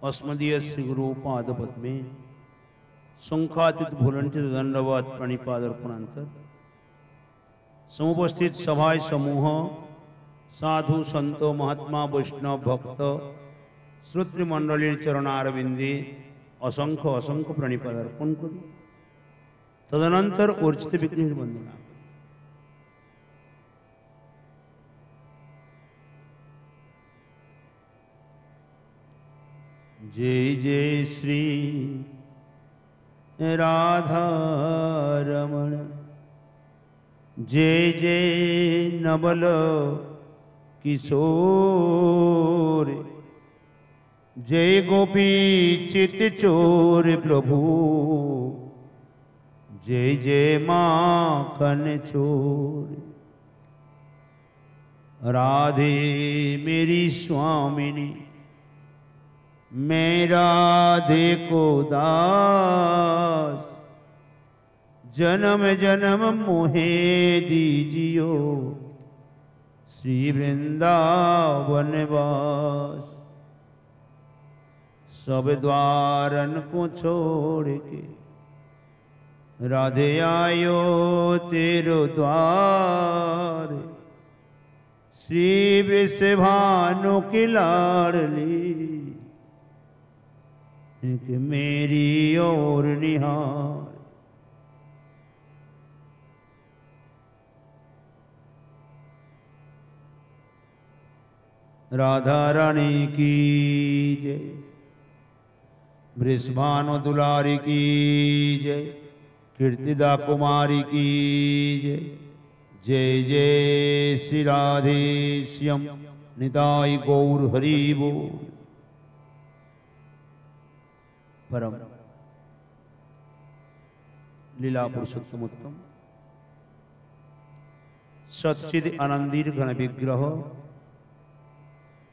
अस्मदीय श्री गुरु पाद पद्मे शंखातीत भूलंचित दंडवत प्रणिपादर्पणांतर समुपस्थित सभाय समूह साधु संत महात्मा वैष्णव भक्त श्रोतृमंडलीर चरणारविंदे असंख्य असंख्य प्रणिपादर्पण करी तदनंतर अर्चित विग्रह वंदना। जय जय श्री राधा रमण, जय जय नवल किशोर, जय गोपी चित चोर प्रभु, जय जय माखन चोर। राधे मेरी स्वामिनी, मैं राधे को दास, जन्म जन्म मोहे दीजियो श्री वृंदावन वास। सब द्वारन को छोड़ के राधे आयो तेरो द्वार, श्री वृषभानु की लाडली कि मेरी ओर निहार। राधा रानी की जय, वृषभानु दुलारी की जय, कीर्तिदा कुमारी की जय। जय जय श्री राधे श्याम निताई गौर हरि बोल। परम लीला पुरुषोत्तमोत्तम सच्चिद आनंदीर घन विग्रह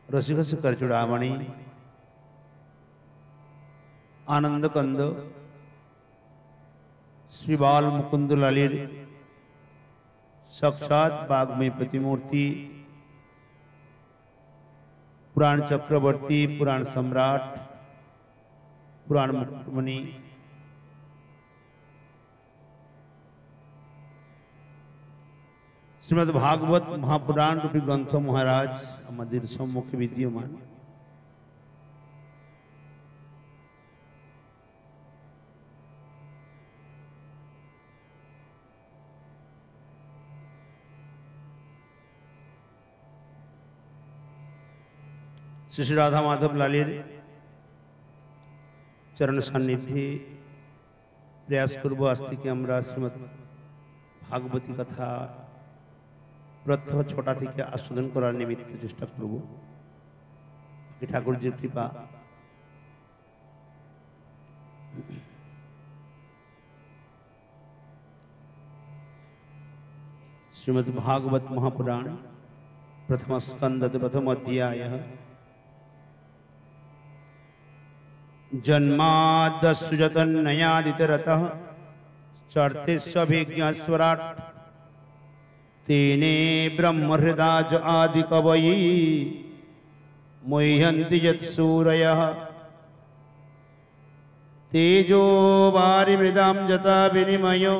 रसिकस करचुड़ामणि आनंद कंद श्री बाल मुकुंद लालीर साक्षात बागमय प्रतिमूर्ति, पुराण चक्रवर्ती, पुराण सम्राट, पुराण मुक्तमणि, श्रीमद् भागवत महापुराण रूपी ग्रंथ महाराज हमारे सम्मुखे विद्यमान। श्री राधा माधव लालीर चरण सान्निध्ये प्रयास करब आज থেকে আমরা শ্রীমৎ ভাগবতী কথা প্রত্যহ ছোটা থেকে আস্বাদন করার নিমিত্ত চেষ্টা করব। ঠাকুরজির কৃপা श्रीमद् भागवत महापुराण प्रथम स्कंद प्रथम अध्याय जन्मादस्सुजतन्नयादितरतः चर्तिस्वभिज्ञस्वराट् तेने ब्रह्महृदाज आदिकवये मुह्यन्ति यत्सूरयः तेजो वारिमृदां जता विनिमयो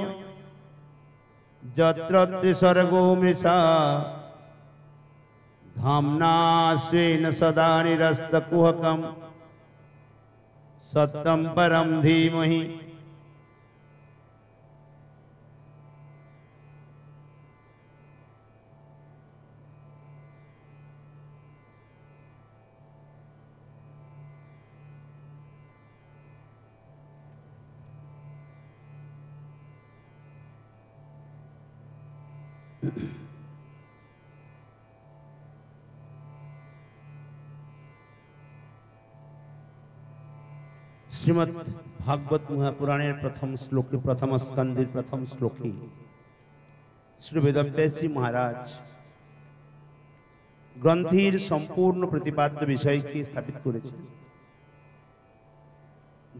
यत्र त्रिसर्गो मृषा धाम्ना स्वेन सदा निरस्तकुहकम् सत्यं परम धीमहि। श्रीमद् भागवत महापुराणेर प्रथम श्लोके प्रथम स्कंदेर प्रथम श्लोके श्री वेदव्यास जी महाराज ग्रंथेर सम्पूर्ण प्रतिपाद्य विषय के स्थापित करेছেন,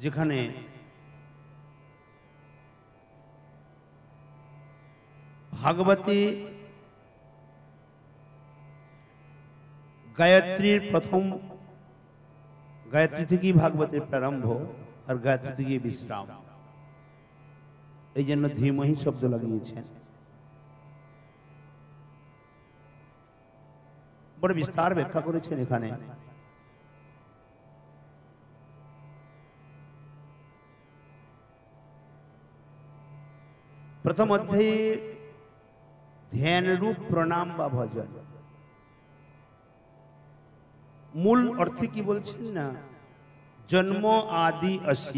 যেখানে भागवती गायत्रीर प्रथम গায়ত্রী থেকেই ভাগবতের প্রারম্ভ, আর গায়ত্রী থেকেই বিশ্রাম। এই জন্য ধীমহি শব্দ লাগিয়েছেন। বড় বিস্তার ব্যাখ্যা করেছেন এখানে। প্রথম অধ্যায়ে ধ্যান রূপ প্রণাম বা ভজন, মূল অর্থে কি বলছেন না, জন্ম আদি অস্য,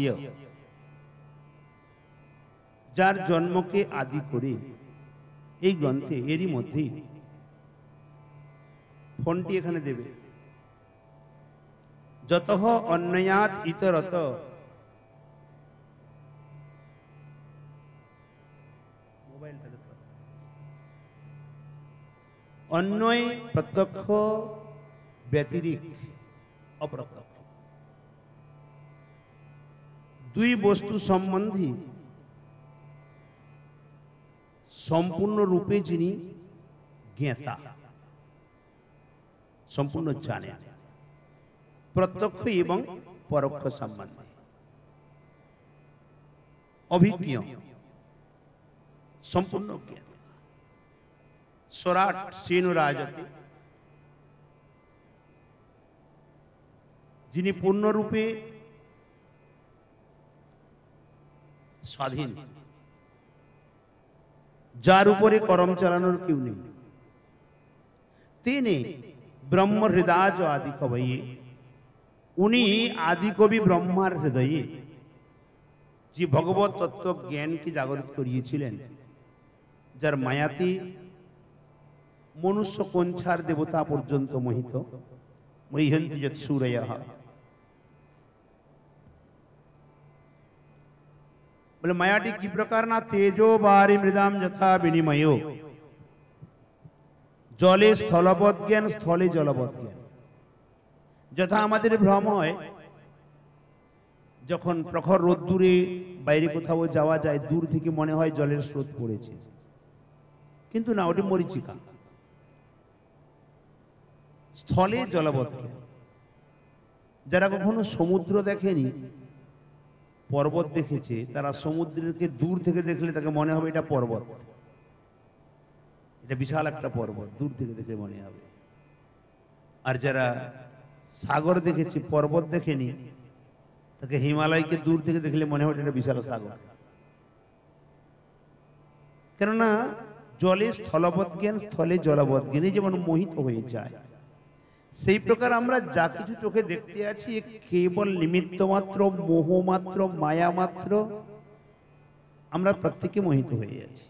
যার জন্মকে আদি করে এই গ্রন্থে এরই মধ্যে ফোনটি এখানে দেবে, যতঃ অন্যায়াত ইতরত অন্যয় প্রত্যক্ষ ব্যতিরিক্ত অপ্রত্যক্ষ দুই বস্তু সম্বন্ধী সম্পূর্ণ রূপে যিনি জ্ঞাতা, সম্পূর্ণ জানেন, প্রত্যক্ষ এবং পরোক্ষ সম্বন্ধে অভিজ্ঞ, সম্পূর্ণ জ্ঞান। স্বরাট সেনু রাজতে, যিনি পূর্ণরূপে স্বাধীন, যার উপরে করম চালানোর কেউ নেই। তিনি ব্রহ্ম হৃদয় আদি কবি, উনি আদি কবি ব্রহ্মার হৃদয়ে যে ভগবত তত্ত্ব জ্ঞানকে জাগরিত করিয়েছিলেন, যার মায়াতে মনুষ্য কঞ্ছার দেবতা পর্যন্ত মোহিত। মহ্যন্তি যৎ সূরয়ঃ, বলে মায়াটি কি প্রকার না, তেজো বারি মৃদাম যথা বিনিময়, জলে স্থলবৎ জ্ঞান, স্থলে জলবৎ জ্ঞান। যথা আমাদের ভ্রম হয়, যখন প্রখর রোদ্দুরে বাইরে কোথাও যাওয়া যায়, দূর থেকে মনে হয় জলের স্রোত পড়েছে, কিন্তু না, ওটি মরীচিকা। স্থলে জলবৎ জ্ঞান, যারা কখনো সমুদ্র দেখেনি, পর্বত দেখেছে, তারা সমুদ্রকে দূর থেকে দেখলে তাকে মনে হবে এটা পর্বত, এটা বিশাল একটা পর্বত, দূর থেকে দেখে মনে হবে। আর যারা সাগর দেখেছে, পর্বত দেখেনি, তাকে হিমালয়কে দূর থেকে দেখলে মনে হবে এটা বিশাল সাগর। কেননা জলে স্থলবৎ জ্ঞান, স্থলে জলবৎ জ্ঞান, যেমন মোহিত হয়ে যায়, সেই প্রকার আমরা যা কিছু চোখে দেখতে আছি কেবল নিমিত্ত মাত্র, মোহ মাত্র, মায়া মাত্র। আমরা প্রত্যেকে মোহিত হয়ে আছি,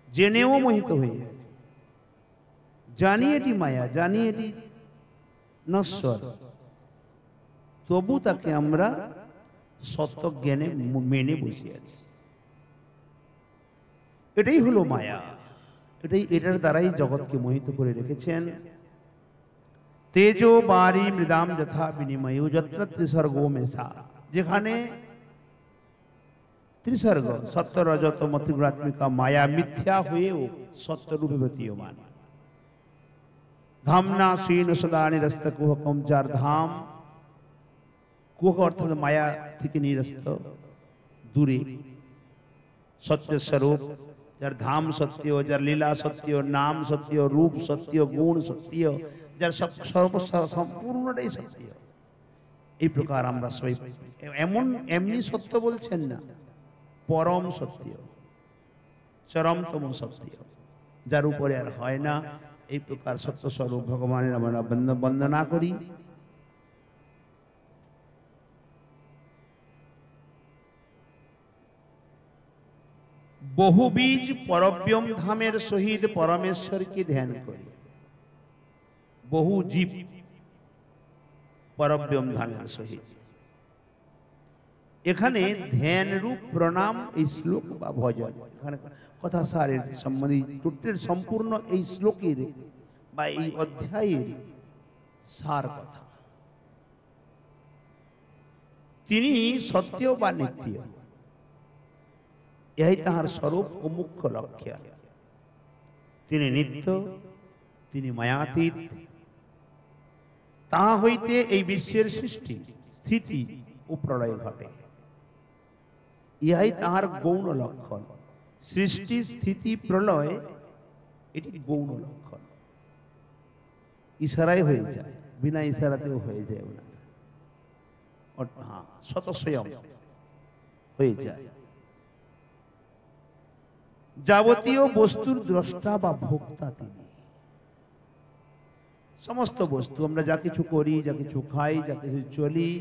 জেনেও মোহিত হয়ে আছি, জানি এটি মায়া, জানি এটি নশ্বর, তবু তাকে আমরা সত্য জ্ঞানে মেনে বসে আছি। এটাই হলো মায়া, এটার দ্বারাই জগৎকে মোহিত করে রেখেছেন। তেজো বারি মৃদাম যথা বিনিময়, যত্র ত্রিসর্গো মেশা, যেখানে ত্রিসর্গ সত্য রজত মতিগুণাত্মিকা মায়া মিথ্যা হয়েও সত্যরূপে প্রতীয়মান। ধামনা শ্রীন সদা নিরস্ত কুহকম, যার ধাম, কুহক অর্থাৎ মায়া থেকে নিরস্ত, দূরে, সত্য স্বরূপ, যার ধাম সত্য, যার লীলা সত্য, নাম সত্য, রূপ সত্য, গুণ সত্য, যার সম্পূর্ণটাই সত্য। এই প্রকার আমরা সবাই এমনি সত্য বলছেন না, পরম সত্য, চরমতম সত্য, যার উপরে আর হয় না। এই প্রকার সত্য স্বরূপ ভগবানের আমরা বন্দনা করি। বহুবীজ পরব্যম ধামের সহিত পরমেশ্বরকে ধ্যান করি। বহু জীব পরব্যম ধামের সহিত, এখানে ধ্যান রূপ প্রণাম এই শ্লোক বা ভজন, এখানে কথা সারের সম্বন্ধে টোটাল সম্পূর্ণ এই শ্লোকের বা এই অধ্যায়ের সার কথা। তিনি সত্য বা নিত্য, এই তাহার স্বরূপ ও মুখ্য লক্ষ্য। তিনি নিত্য, তিনি মায়াতীত, তাহা হইতে এই বিশ্বের সৃষ্টি স্থিতি ও প্রলয় ঘটে। ইহাই তাহার গৌণ লক্ষণ। সৃষ্টি স্থিতি প্রলয় এটি গৌণ লক্ষণ। ইশারায় হয়ে যায়, বিনা ইশারাতেও হয়ে যায় ওনার। হ্যাঁ, শত স্বয়ং হয়ে যায়। যাবতীয় বস্তুর দ্রষ্টা বা ভোক্তা তিনি। সমস্ত বস্তু আমরা যা কিছু করি, যা কিছু খাই, যা কিছু চলি,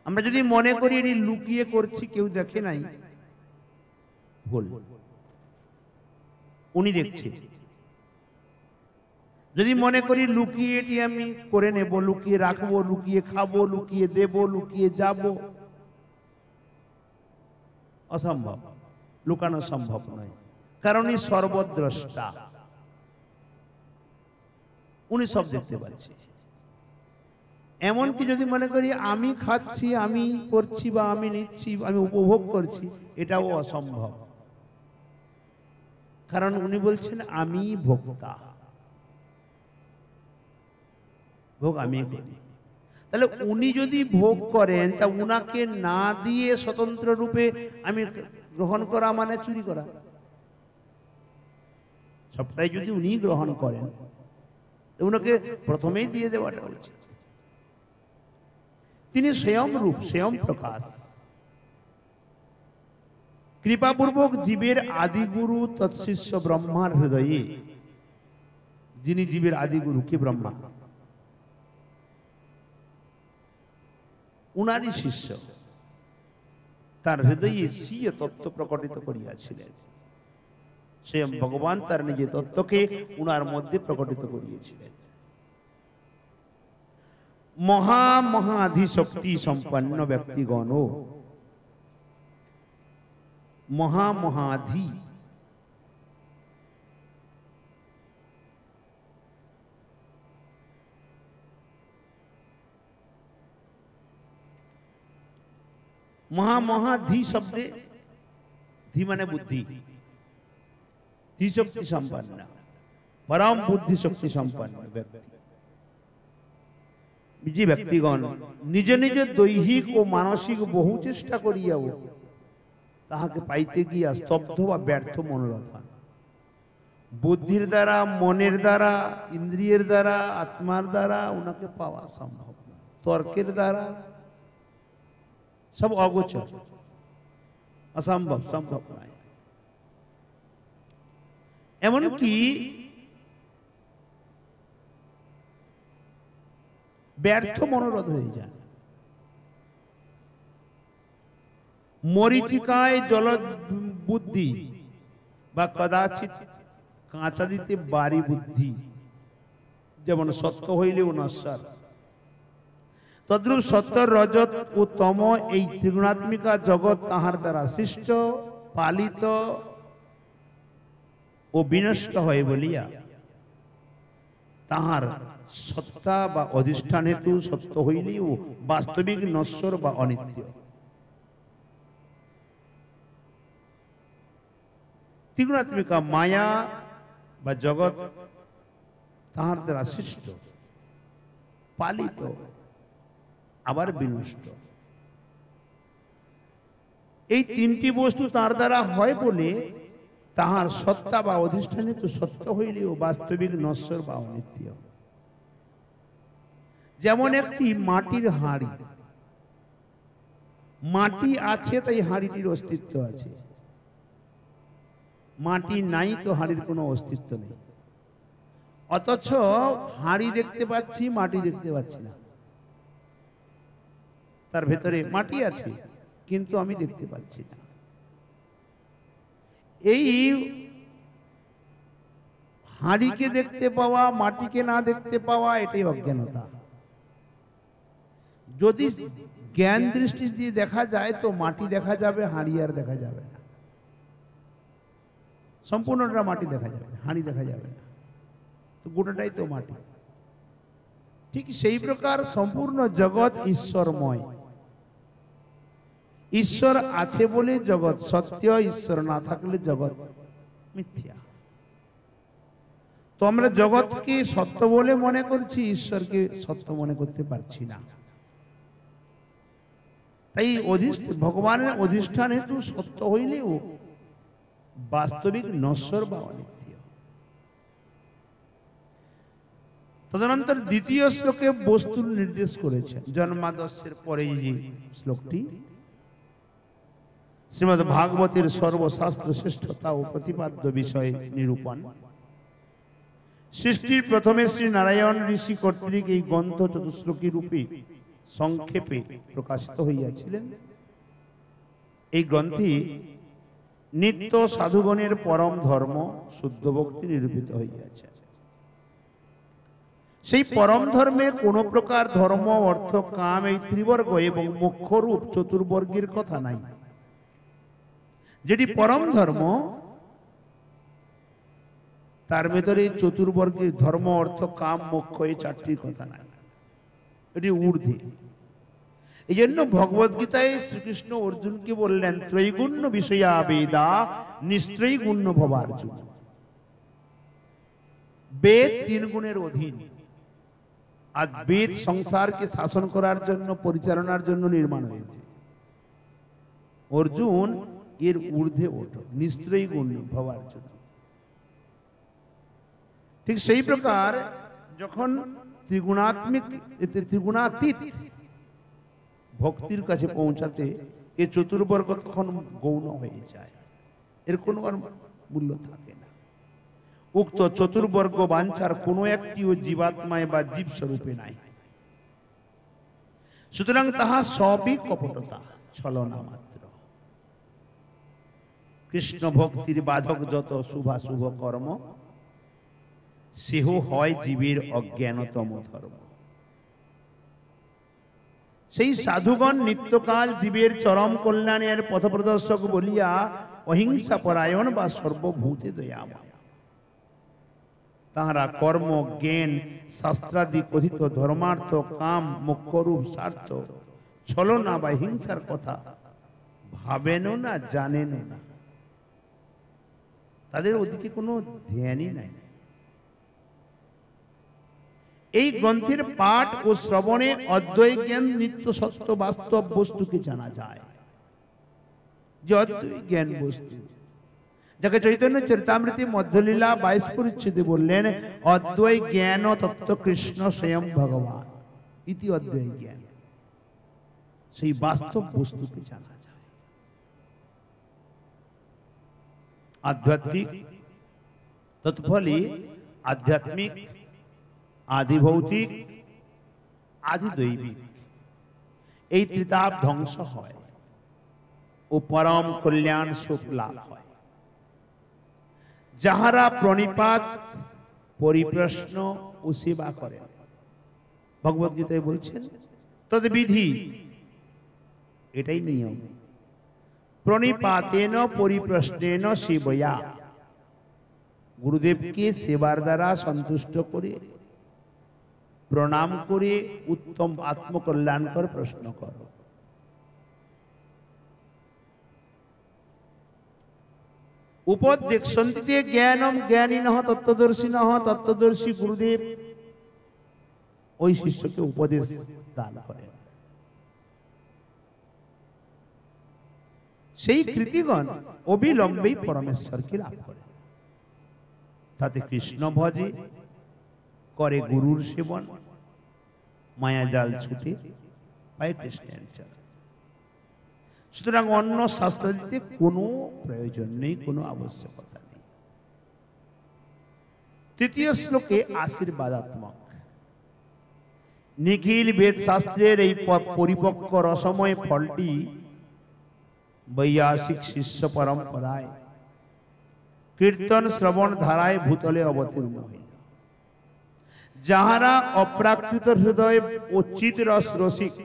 আমরা যদি মনে করি এটি লুকিয়ে করছি, কেউ দেখে নাই, ভুল। উনি দেখছে। যদি মনে করি লুকিয়ে এটি আমি করে নেব, লুকিয়ে রাখবো, লুকিয়ে খাবো, লুকিয়ে দেব, লুকিয়ে যাব, অসম্ভব। লুকানো সম্ভব নয়, কারণ উনি সর্বদ্রষ্টা। উনি সব দেখতে পাচ্ছি। এমনকি যদি মনে করি আমি খাচ্ছি, আমি করছি, বা আমি নিচ্ছি, আমি উপভোগ করছি, এটাও অসম্ভব, কারণ উনি বলছেন আমি ভোক্তা, ভোগ আমি করি। তাহলে উনি যদি ভোগ করেন, তা উনাকে না দিয়ে স্বতন্ত্র রূপে আমি গ্রহণ করা মানে চুরি করা। সবটাই যদি উনি গ্রহণ করেন, উনাকে প্রথমেই দিয়ে দেওয়াটা উচিত। তিনি স্বয়ং রূপ, স্বয়ং প্রকাশ। কৃপাপূর্বক জীবের আদিগুরু তৎশিষ্য ব্রহ্মার হৃদয়ে, যিনি জীবের আদিগুরু কে ব্রহ্মা, উনারই শিষ্য, তার হৃদয়ে স্বীয় তত্ত্ব প্রকটিত করিয়াছিলেন। স্বয়ং ভগবান তার নিজের তত্ত্বকে উনার মধ্যে প্রকটিত করিয়েছিলেন। মহা মহাধিশক্তি সম্পন্ন ব্যক্তিগণ, মহা মহাধি, মহা মহাধি শব্দে ধি মানে বুদ্ধি, ধি শক্তি সম্পন্ন, পরম বুদ্ধি শক্তি সম্পন্ন ব্যক্তি। যে ব্যক্তিগণ নিজ নিজ দৈহিক ও মানসিক বহু চেষ্টা করিয়াও তাহাকে পাইতে গিয়া স্তব্ধ বা ব্যর্থ মনোরথ হন। বুদ্ধির দ্বারা, মনের দ্বারা, ইন্দ্রিয়ের দ্বারা, আত্মার দ্বারা উনাকে পাওয়া সম্ভব না, তর্কের দ্বারা সব অগোচর, অসম্ভব, সম্ভব নয়। এমনকি ব্যর্থ মনোরথ হয়ে যায়। মরিচিকায় জল বুদ্ধি বা কদাচিৎ কাঁচা দিতে বাড়ি বুদ্ধি, যেমন সত্য হইলেও নশ্বর, তদ্রূপ সত্য, রজত ও তম এই ত্রিগুণাত্মিকা জগৎ তাহার দ্বারা সৃষ্ট, পালিত ও বিনষ্ট হয় বলিয়া তাহার সত্তা বা অধিষ্ঠান হেতু সত্য হইলেও বাস্তবিক নশ্বর বা অনিত্য। ত্রিগুণাত্মিকা মায়া বা জগৎ তাহার দ্বারা সৃষ্ট, পালিত, আবার বিনষ্ট। এই তিনটি বস্তু তার দ্বারা হয় বলে তাহার সত্তা বা অধিষ্ঠান হেতু সত্য হইলেও বাস্তবিক নশ্বর বা অনিত্য। যেমন একটি মাটির হাঁড়ি, মাটি আছে তাই হাঁড়িটির অস্তিত্ব আছে, মাটি নাই তো হাঁড়ির কোনো অস্তিত্ব নেই। অথচ হাঁড়ি দেখতে পাচ্ছি, মাটি দেখতে পাচ্ছি না, তার ভেতরে মাটি আছে কিন্তু আমি দেখতে পাচ্ছি না। এই হাঁড়িকে দেখতে পাওয়া, মাটিকে না দেখতে পাওয়া, এটাই অজ্ঞানতা। যদি জ্ঞান দৃষ্টি দিয়ে দেখা যায় তো মাটি দেখা যাবে, হাঁড়ি আর দেখা যাবে না, সম্পূর্ণটা মাটি দেখা যাবে, হাঁড়ি দেখা যাবে না, তো গোটাটাই তো মাটি। ঠিক সেই প্রকার সম্পূর্ণ জগৎ ঈশ্বরময়। ঈশ্বর আছে বলে জগৎ সত্য, ঈশ্বর না থাকলে জগৎ মিথ্যা। তো আমরা জগৎকে সত্য বলে মনে করছি, ঈশ্বরকে সত্য মনে করতে পারছি না। তাই ভগবানের অধিষ্ঠান হেতু সত্য হইলেও বাস্তবিক নশ্বর বা অনিত্য। তদনন্তর দ্বিতীয় শ্লোকে বস্তুর নির্দেশ করেছেন। জন্মাদর্শের পরে যে শ্লোকটি শ্রীমদ্ ভাগবতের সর্বশাস্ত্র শ্রেষ্ঠতা ও প্রতিপাদ্য বিষয় নিরূপণ। সৃষ্টির প্রথমে শ্রী নারায়ণ ঋষি কর্তৃক এই গ্রন্থ চতুশ্লোকী রূপে সংক্ষেপে প্রকাশিত হইয়াছিলেন। এই গ্রন্থে নিত্য সাধুগণের পরম ধর্ম শুদ্ধ ভক্তি নিরূপিত হইয়াছে। সেই পরম ধর্মে কোন প্রকার ধর্ম, অর্থ, কাম এই ত্রিবর্গ এবং মোক্ষ রূপ চতুর্বর্গের কথা নাই। যেটি পরম ধর্ম তার ভেতরে চতুর্বর্গের ধর্ম, অর্থ, কাম, মোক্ষ এই চারটির কথা নাই, এটি ঊর্ধ্বে। এই জন্য ভগবদ গীতায় শ্রীকৃষ্ণ অর্জুনকে বললেন, ত্রৈগুণ্য বিষয়া বেদা নিস্ত্রৈগুণ্য ভবার্জুন। বেদ তিন গুণের অধীন, আর বেদ সংসারকে শাসন করার জন্য, পরিচালনার জন্য নির্মাণ হয়েছে। অর্জুন এর ঊর্ধ্বে ওঠো, নিস্ত্রৈগুণ্য ভবার্জুন। ঠিক সেই প্রকার যখন ত্রিগুণাতীত ভক্তির কাছে পৌঁছাতে এ চতুর্বর্গ তখন গৌণ হয়ে যায়, এর কোনো আর মূল্য থাকে না। উক্ত চতুর্বর্গ বাঞ্ছার কোনো একটিও জীবাত্মায় বা জীব স্বরূপে নাই। সুতরাং তাহা সবই কপটতা, ছলনা মাত্র। কৃষ্ণ ভক্তির বাধক যত শুভাশুভ কর্ম, সেহ হয় জীবের অজ্ঞানতম ধর্ম। সেই সাধুগণ নিত্যকাল জীবের চরম কল্যাণের পথপ্রদর্শক বলিয়া অহিংসা পরায়ণ বা সর্বভূতে দয়াময়। তাহারা কর্ম, জ্ঞান, শাস্ত্রাদি কথিত ধর্মার্থ, কাম, মোক্ষরূপ স্বার্থ, ছলনা বা হিংসার কথা ভাবেনও না, জানেনও না। তাদের ওদিকে কোনো ধ্যানই নাই। এই গ্রন্থের পাঠ ও শ্রবণে অদ্বৈত জ্ঞান, নিত্য সত্য বাস্তব বস্তুকে জানা যায়। যে অদ্বৈত জ্ঞান বস্তু, যাকে চৈতন্য চরিতামৃতে মধ্যলীলা 22 পরিচ্ছেদে বললেন, অদ্বৈত জ্ঞান তত্ত্ব কৃষ্ণ স্বয়ং ভগবান ইতি অদ্বৈত জ্ঞান। সেই বাস্তব বস্তুকে জানা যায়। আধ্যাত্মিক তৎফলে আধ্যাত্মিক, আদি ভৌতিক, আদি দৈবিক এই ত্রিতাপ ধ্বংস হয় ও পরম কল্যাণ সুখ লাভ হয়। যাহারা প্রণিপাত, পরিপ্রশ্ন ও সেবা করেন, ভগবদ গীতায় বলছেন তদ্বিধি, এটাই নিয়ম। প্রণিপাতেন পরিপ্রশ্নেন সেবয়া, গুরুদেবকে সেবার দ্বারা সন্তুষ্ট করে, প্রণাম করে উত্তম আত্মকল্যাণকর প্রশ্ন করো। উপদেক্ষন্তে জ্ঞানম জ্ঞানিনঃ তত্ত্বদর্শিনঃ, তত্ত্বদর্শী গুরুদেব ওই শিষ্যকে উপদেশ দান করেন। সেই কৃতিগণ অবিলম্বেই পরমেশ্বরকে লাভ করে। তাতে কৃষ্ণ ভজে, করে গুরুর সেবন, মায়া জাল ছুটে পায় কৃষ্ণের চরণ। সুতরাং অন্য শাস্ত্র দিতে কোনো প্রয়োজন নেই, কোনো আবশ্যকতা নেই। তৃতীয় শ্লোকে আশীর্বাদাত্মক। নিখিল বেদ শাস্ত্রের এই পরিপক্ক রসময় ফলটি বৈয়াসিক শিষ্য পরম্পরায় কীর্তন শ্রবণ ধারায় ভূতলে অবতীর্ণ হইল। যাহারা অপ্রাকৃত হৃদয় ও চিত রস রসিক,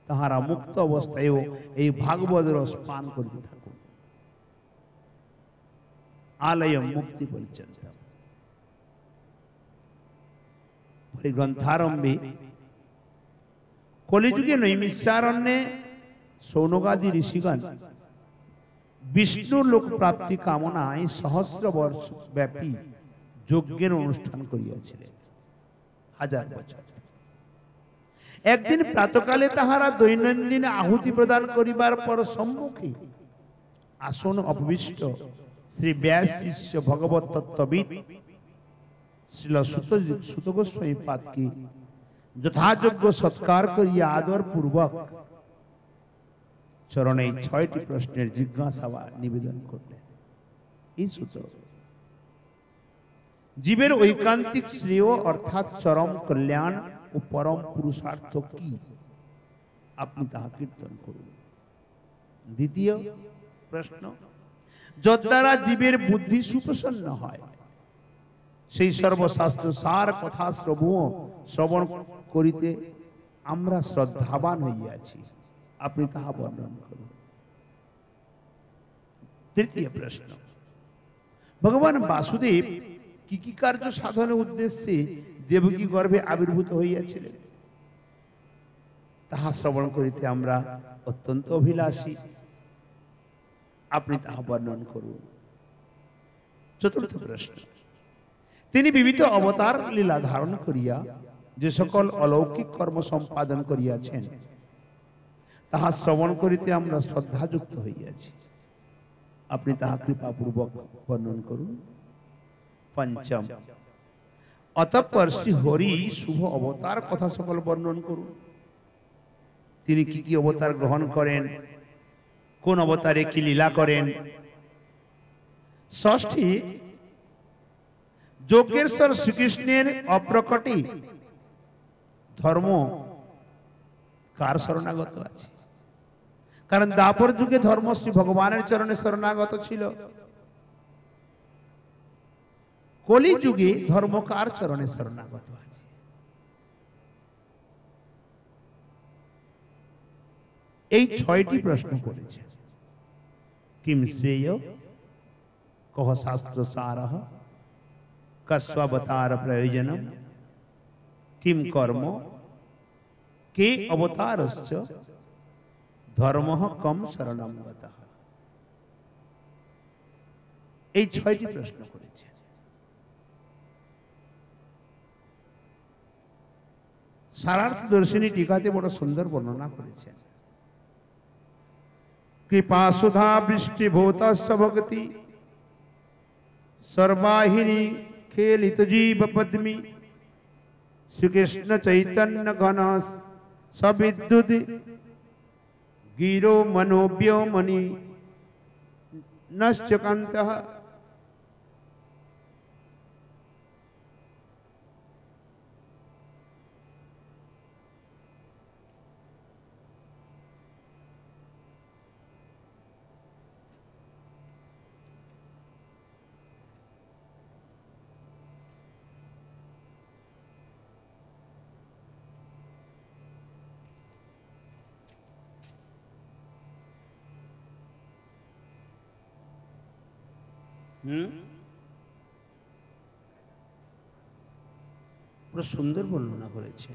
তাহারা মুক্ত অবস্থায়ও এই ভাগবত রস পান করিতে থাকুন। আলয়ম মুক্তি পর্যন্ত। গ্রন্থারম্ভে কলিযুগে নৈমিষারণ্যে সৌনকাদি ঋষিগণ বিষ্ণুর লোক প্রাপ্তি কামনায় সহস্র বর্ষ ব্যাপী যজ্ঞের অনুষ্ঠান করিয়াছিলেন 1000 বছর। একদিন প্রাতকালে তাহারা দৈনন্দিন আহুতি প্রদান করিবার পর সম্মুখে আসন অপবিষ্ট শ্রী ব্যাস শিষ্য ভগবত তত্ত্ববিদ শ্রীল সুত গোস্বামী পাদকে যথাযোগ্য সৎকার করিয়া আদর পূর্বক চরণে 6টি প্রশ্নের জিজ্ঞাসা নিবেদন করলেন। এই সুত জীবের ঐকান্তিক শ্রেয় অর্থাৎ চরম কল্যাণ ও পরম পুরুষার্থ কি, আপনি তাহা কীর্তন করুন। দ্বিতীয় প্রশ্ন, যদ্বারা জীবের বুদ্ধি সুপ্রসন্ন হয়, সেই সর্বশাস্ত্র সার কথা শ্রবণ করিতে আমরা শ্রদ্ধাবান হইয়াছি, আপনি তাহা বর্ণন করুন। তৃতীয় প্রশ্ন, ভগবান বাসুদেব কি কি কার্য সাধনের উদ্দেশ্যে দেবকী গর্ভে আবির্ভূত হইয়াছিলেন, তাহা শ্রবণ করিতে আমরা অত্যন্ত অভিলাষী, আপনি তাহা বর্ণন করুন। চতুর্থ প্রশ্ন, তিনি বিবিধ অবতার লীলা ধারণ করিয়া যে সকল অলৌকিক কর্ম সম্পাদন করিয়াছেন, তাহা শ্রবণ করিতে আমরা শ্রদ্ধাযুক্ত হইয়াছি, আপনি তাহা কৃপাপূর্বক বর্ণন করুন। পঞ্চম, অতঃপর শ্রী হরি শুভ অবতার কথা সকল বর্ণন করুন। তিনি কি কি অবতার গ্রহণ করেন, কোন অবতারে কি লীলা করেন। ষষ্ঠী, যজ্ঞেশ্বর শ্রীকৃষ্ণের অপ্রকটে ধর্ম কার শরণাগত আছে, কারণ দাপর যুগে ধর্ম শ্রী ভগবানের চরণে শরণাগত ছিল, কলি যুগে ধর্ম কার চরণে শরণাগত আছে। এই 6টি প্রশ্ন করেছে। কিম শ্রেয়, কহ শাস্ত্র সারঃ, কস্বাবতার প্রয়োজনম, কিম কর্ম, কে অবতারশ্চ, ধর্মঃ কম শরণম গতঃ। এই 6টি প্রশ্ন করেছে। সারার্থ দর্শিনী টিকাতে বড় সুন্দর বর্ণনা করেছেন। কৃপা সুধা বৃষ্টিভূতস্য ভক্তি সর্বাহিনী খেলিত জীব পদ্মী, শ্রীকৃষ্ণ চৈতন্য ঘন সবিদ্যুৎ গিরো মনোব্যোমনি নশ্চকান্তঃ। পুরো সুন্দর বর্ণনা করেছে।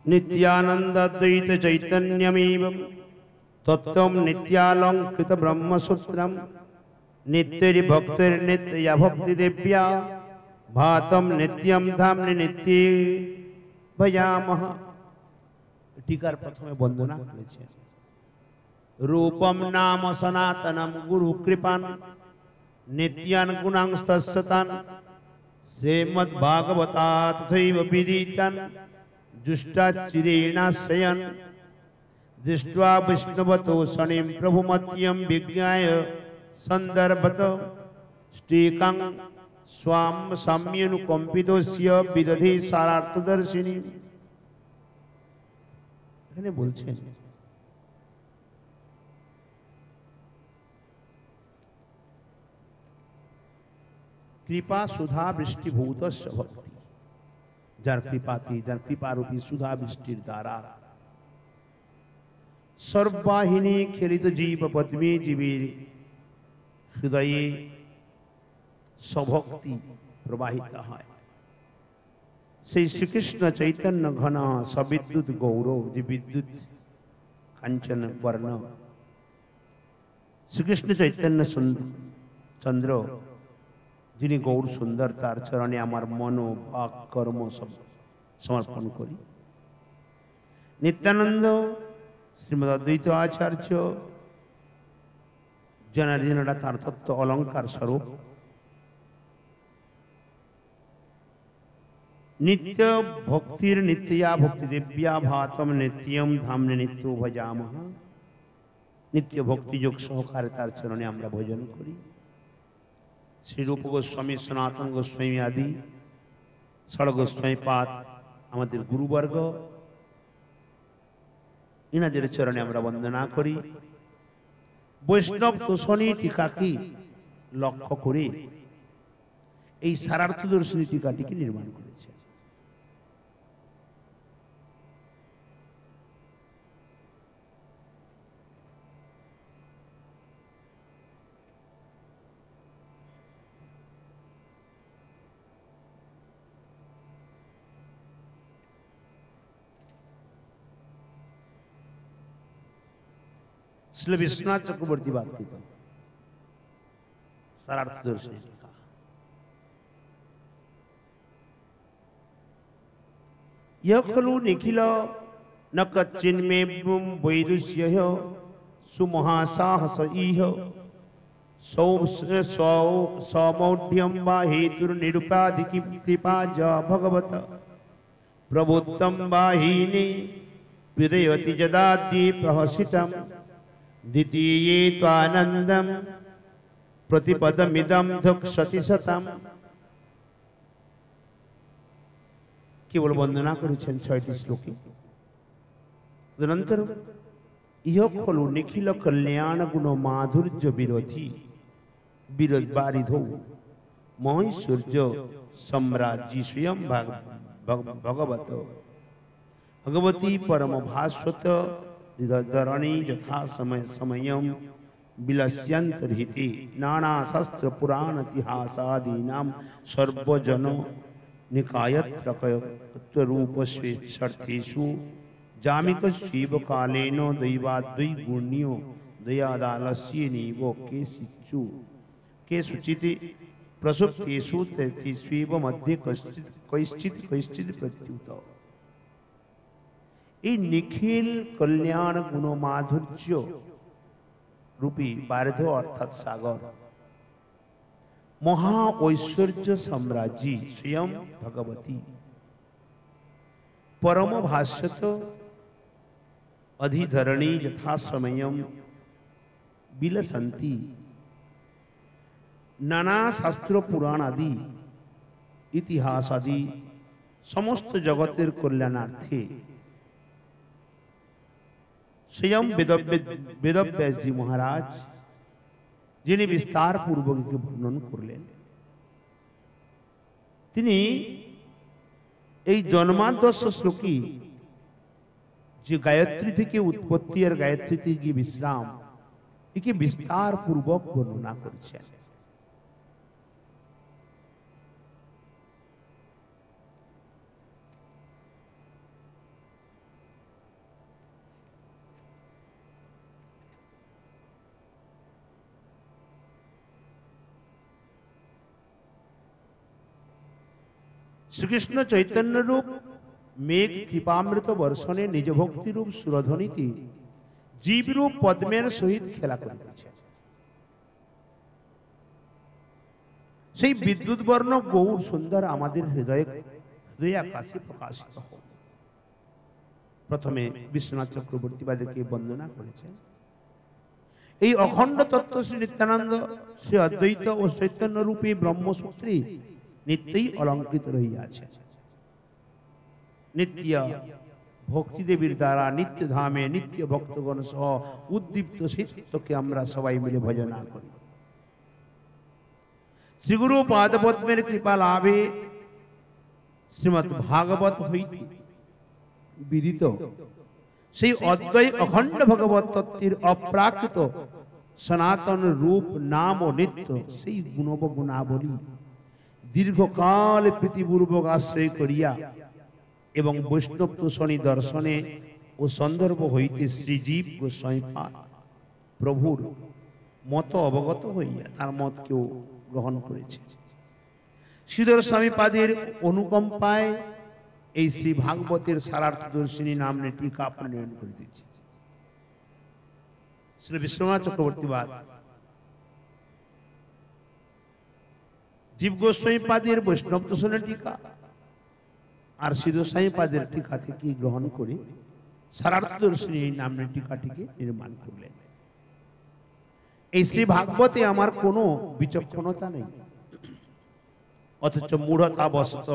नित्यानंद द्वैत चैतन्यमेवं तत्त्वं नित्यालंकृत ब्रह्मसूत्रं नित्यरि भक्तिर्नित्या भक्ति देव्या भातम नित्यम धाम्नि नित्ये भजामः। टीकार प्रथमे वंदना करेছেন। रूपम नाम सनातनम गुरु कृपान नित्यान गुणांस्तस्सतान श्रीमद् भागवतात तथैव विदितान जुष्टाचिरेणाश्रयन् दृष्ट्वा विष्णुवतो शनिं प्रभुमत्यं विज्ञाय संदर्भत श्रीकां स्वाम साम्यनुकंपितस्य विदधि सारार्थदर्शिनी। এখানে বলছেন কৃপা সুধা বৃষ্টিভূতস্য ভক্তি, যার কৃপাতি যার কৃপারূপী সুধা বৃষ্টির দ্বারা সর্বাহিনী খেলিত জীব পদ্মী জীবের হৃদয়ে স্বভক্তি প্রবাহিত হয়। সেই শ্রীকৃষ্ণ চৈতন্য ঘন সবিদ্যুৎ গৌরব, যে বিদ্যুৎ কাঞ্চন বর্ণ শ্রীকৃষ্ণ চৈতন্য চন্দ্র, যিনি গৌর সুন্দর, তার চরণে আমার মন বাক কর্ম সব সমর্পণ করি। নিত্যানন্দ, শ্রীমদ অদ্বৈত আচার্য, জনার্দনরা তার তত্ত্ব অলঙ্কার স্বরূপ। নিত্য ভক্তির নিত্যয়া ভক্তি দিব্যা ভাতম নিত্যম ধামনে নিত্য ভজামহ। নিত্য ভক্তি যোগ সহকারে তার চরণে আমরা ভজন করি। শ্রী রূপ গোস্বামী, সনাতন গোস্বামী আদি ষড় গোস্বামী পাদ আমাদের গুরুবর্গ, ইনাদের চরণে আমরা বন্দনা করি। বৈষ্ণব তোষণী টিকাকে লক্ষ্য করে এই সারার্থদর্শনী টিকাটিকে নির্মাণ করেছে। श्री विश्वनाथ चक्रवर्ती बात की तो सारार्थदर्शनी टीका। यह खलु निखिल न कच्चिन्मे वैदुष्य सुमहासाहस इह सौमौढ्यम वा हेतुर्निरुपाधिकी कृपा ज भगवत प्रबुद्धं वाहिनी विदयति जदाद्य प्रहसितम् द्वितीये त्वानन्दं प्रतिपदमिदं धुक्षति शतम्। केवल वंदना करेছেন 6টি শ্লোকে। তদনন্তর ইহ খলু নিখিল কল্যাণ গুণ মাধুর্য বিরোধী বিরোধ বারিধৌ মহৈশ্বর্য সম্রাজ্যী স্বয়ং ভগবত भगवती परम भास्वत धरणी यथा समय समयम विलस्यंतर्हिते नाना शस्त्र पुराण इतिहासादीनां सर्वजन निकायत्र रूप स्वेच्छर्थेषु जामिक शिव कालेन दैवाद्वै गुण्यो दयादालस्येनैव केषुचित् प्रसुप्तेषु तेष्वेव मध्ये कैश्चित् प्रत्युत। এই নিখিল কল্যাণ গুণ মাধুর্য রূপী বারিধ অর্থাৎ সাগর, মহা ঐশ্বর্য সম্রাজ্ঞী স্বয়ং ভগবতী, পরম ভাস্বত অধিধরণী যথা সময়ম বিলসন্তি নানা শাস্ত্র পুরাণ আদি ইতিহাস আদি সমস্ত জগতের কল্যাণার্থে स्वयं वेदव्यास जी महाराज যিনি विस्तार पूर्वक वर्णन करलें তিনি এই জন্মাদর্শ শ্লোকী যে গায়ত্রী থেকে উৎপত্তি আর গায়ত্রী থেকে বিশ্রাম একে বিস্তার পূর্বক বর্ণনা করেছেন। श्रीकृष्ण चैतन्य रूप मेघ कृपामृत बर्षणे निज भक्ति रूप सुरध्वनिते जीव रूप पद्मेर सहित खेला करितेछे। सेई विद्युत वर्ण गौर सुंदर आमादेर हृदय आकाशे प्रकाशित हो। प्रथमे विश्वनाथ चक्रवर्ती बादेके वंदना करेছেন। এই অখণ্ড তত্ত্ব শ্রী নিত্যানন্দ শ্রী অদ্বৈত ও চৈতন্য রূপে ব্রহ্মসূত্রে नित्यई अलंकृत रही আছে। नित्य भक्ति देवीर द्वारा नित्य धामे नित्य भक्तगण सह उद्दीप्त चित्तके आमरा सबाई मिले भजना करी। श्री गुरु पादपद्मेर कृपा लाभे श्रीमद् भागवत हईते विदित सेई अद्वय अखंड भगवत तत्त्वेर अप्राकृत सनातन रूप नाम ও नित्य सेई गुणव गुणावली দীর্ঘকাল প্রীতিপূর্বক আশ্রয় করিয়া এবং বৈষ্ণব তোষণী দর্শনে ও সন্দর্ভ হইতে শ্রীজীব গোস্বামীপাদ প্রভুর মত অবগত হইয়া তার মতকেও গ্রহণ করেছে। শ্রীধর স্বামীপাদের অনুকম্পায় এই শ্রী ভাগবতের সারার্থদর্শিনী নামে টিকা প্রণয়ন করিতেছে। শ্রী বিশ্বনাথ চক্রবর্তীবাদ জীব গোস্বামীপাদের বৈষ্ণব তোষণের টিকা আর শ্রীধর স্বামীপাদের টিকা থেকে গ্রহণ করে সারার্থদর্শিনী নামের টিকাটিকে নির্মাণ করলেন। এই শ্রী ভাগবতে আমার কোনো বিচক্ষণতা নেই, অথচ মূঢ়তা বশত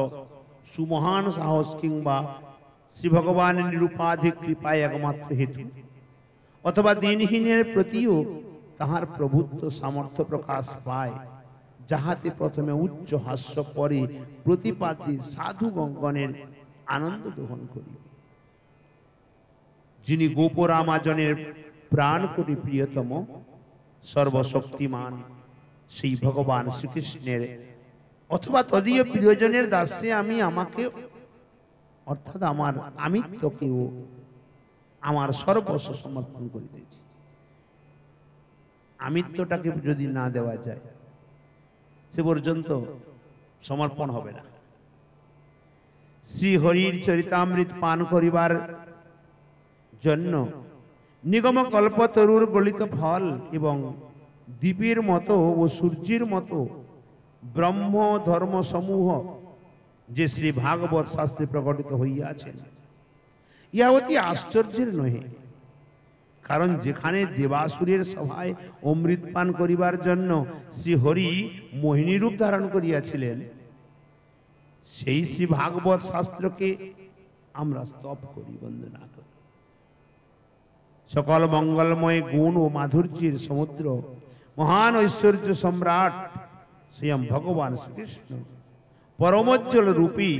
সুমহান সাহস কিংবা শ্রী ভগবানের নিরুপাধিক কৃপায় একমাত্র হেতু, অথবা দিনহীনের প্রতিও তাহার প্রভুত্ব সামর্থ্য প্রকাশ পায়, যাহাতে প্রথমে উচ্চ হাস্য পরে প্রতিপাদ্যে সাধু গঙ্গনের আনন্দ দহন করি। যিনি গোপরামাজনের প্রাণ কোটি প্রিয়তম সর্বশক্তিমান সেই ভগবান শ্রীকৃষ্ণের অথবা তদীয় প্রিয়জনের দাসে আমি আমাকে অর্থাৎ আমার আমিত্বকেও আমার সর্বস্ব সমর্পণ করিতেছি। আমিত্বটাকে যদি না দেওয়া যায় সে পর্যন্ত সমর্পণ হবে না। শ্রী হরির চরিতামৃত পান করিবার জন্য নিগম কল্পতরুর গলিত ফল এবং দ্বীপের মতো ও সূর্যের মতো ব্রহ্ম ধর্ম সমূহ যে শ্রী ভাগবত শাস্ত্রে প্রকটিত হইয়াছেন, ইহা অতি আশ্চর্যের নহে। কারণ যেখানে দেবাসুরের সভায় অমৃত পান করিবার জন্য শ্রী হরি মোহিনী রূপ ধারণ করিয়াছিলেন, সেই শ্রী ভাগবত শাস্ত্রকে আমরা স্তব করি, বন্দনা করি। সকল মঙ্গলময় গুণ ও মাধুর্যের সমুদ্র মহান ঐশ্বর্য সম্রাট স্বয়ং ভগবান শ্রীকৃষ্ণ পরমোজ্জ্বল রূপী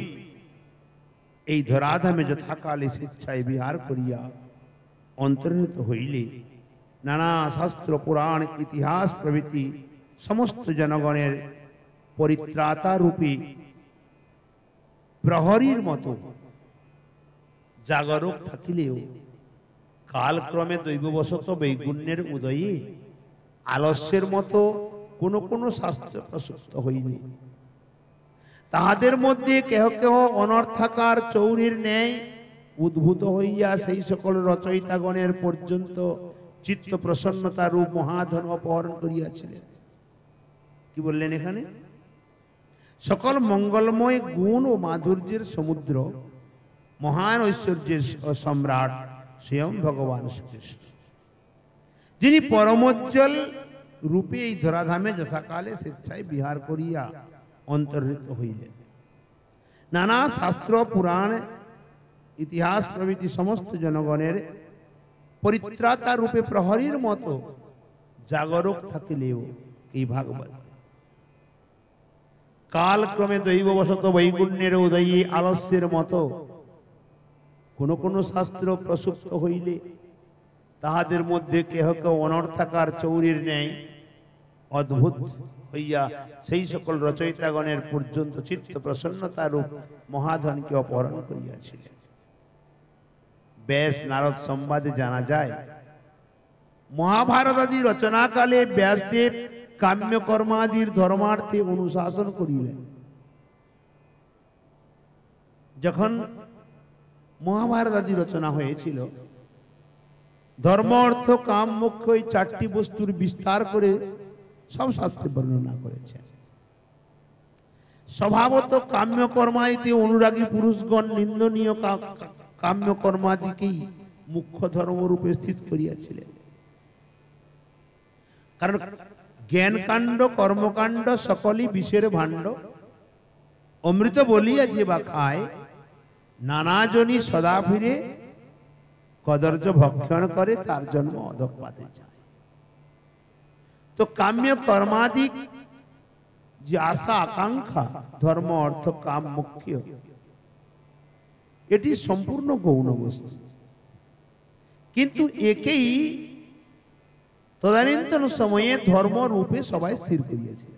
এই ধরাধামে যথাকালে স্বেচ্ছায় বিহার করিয়া অন্তর্হিত হইলে নানা শাস্ত্র পুরাণ ইতিহাস প্রভৃতি সমস্ত জনগণের পরিত্রাতা রূপী প্রহরীর মতো জাগরক থাকিলেও কালক্রমে দৈববশত বৈগুণ্যের উদয়ে আলস্যের মতো কোন কোন শাস্ত্র প্রসুপ্ত হইনি। তাহাদের মধ্যে কেহ কেহ অনর্থাকার চৌরির ন্যায় উদ্ভূত হইয়া সেই সকল রচয়িতাগণের পর্যন্ত চিত্ত প্রসন্নতা রূপ মহাধন অপহরণ করিয়াছিলেন। কি বললেন এখানে? সকল মঙ্গলময় গুণ ও মাধুর্যের সমুদ্র মহান ঐশ্বর্যের সম্রাট স্বয়ং ভগবান শ্রীকৃষ্ণ, যিনি পরমোজ্জ্বল রূপে এই ধরাধামে যথাকালে স্বেচ্ছায় বিহার করিয়া অন্তর্হিত হইলেন। নানা শাস্ত্র পুরাণ ইতিহাস প্রভৃতি সমস্ত জনগণের পরিত্রাতা রূপে প্রহরীর মতো জাগরক থাকিলেও এই ভাগবত কালক্রমে দৈববশত বৈগুণ্যের উদয়ে আলস্যের মতো কোন কোন শাস্ত্র প্রসুপ্ত হইলে তাহাদের মধ্যে কেহ কেউ অনর্থাকার চৌরির ন্যায় অদ্ভুত হইয়া সেই সকল রচয়িতাগণের পর্যন্ত চিত্ত প্রসন্নতা রূপ মহাধনকে অপহরণ করিয়াছিলেন। ব্যাস নারদ সংবাদে জানা যায়, মহাভারত আদি রচনাকালে ব্যাসদেব কাম্য কর্মাদির ধর্মার্থে অনুশাসন করিলেন। যখন মহাভারত আদি রচনা হয়েছিল, ধর্ম অর্থ কাম মোক্ষ এই চারটি বস্তুর বিস্তার করে সব শাস্ত্রে বর্ণনা করেছেন। স্বভাবত কাম্য কর্মাইতে অনুরাগী পুরুষগণ নিন্দনীয় কাম্য কর্মাদিকেই মুখ্য ধর্মরূপে স্থিত করিয়াছিলেন। কারণ জ্ঞানকাণ্ড কর্মকাণ্ড সকলই বিষের ভাণ্ড, অমৃত বলিয়া যে বা খায়, নানাজনই সদা ফিরে কদর্য ভক্ষণ করে, তার জন্ম অধঃপাতে যায়। তো কাম্য কর্মাদিক যে আশা আকাঙ্ক্ষা ধর্ম অর্থ কাম মুখ্য, এটি সম্পূর্ণ গৌণ বস্তু, কিন্তু একেই তদানীন্তন সময়ে ধর্ম রূপে সবাই স্থির করিয়াছিল।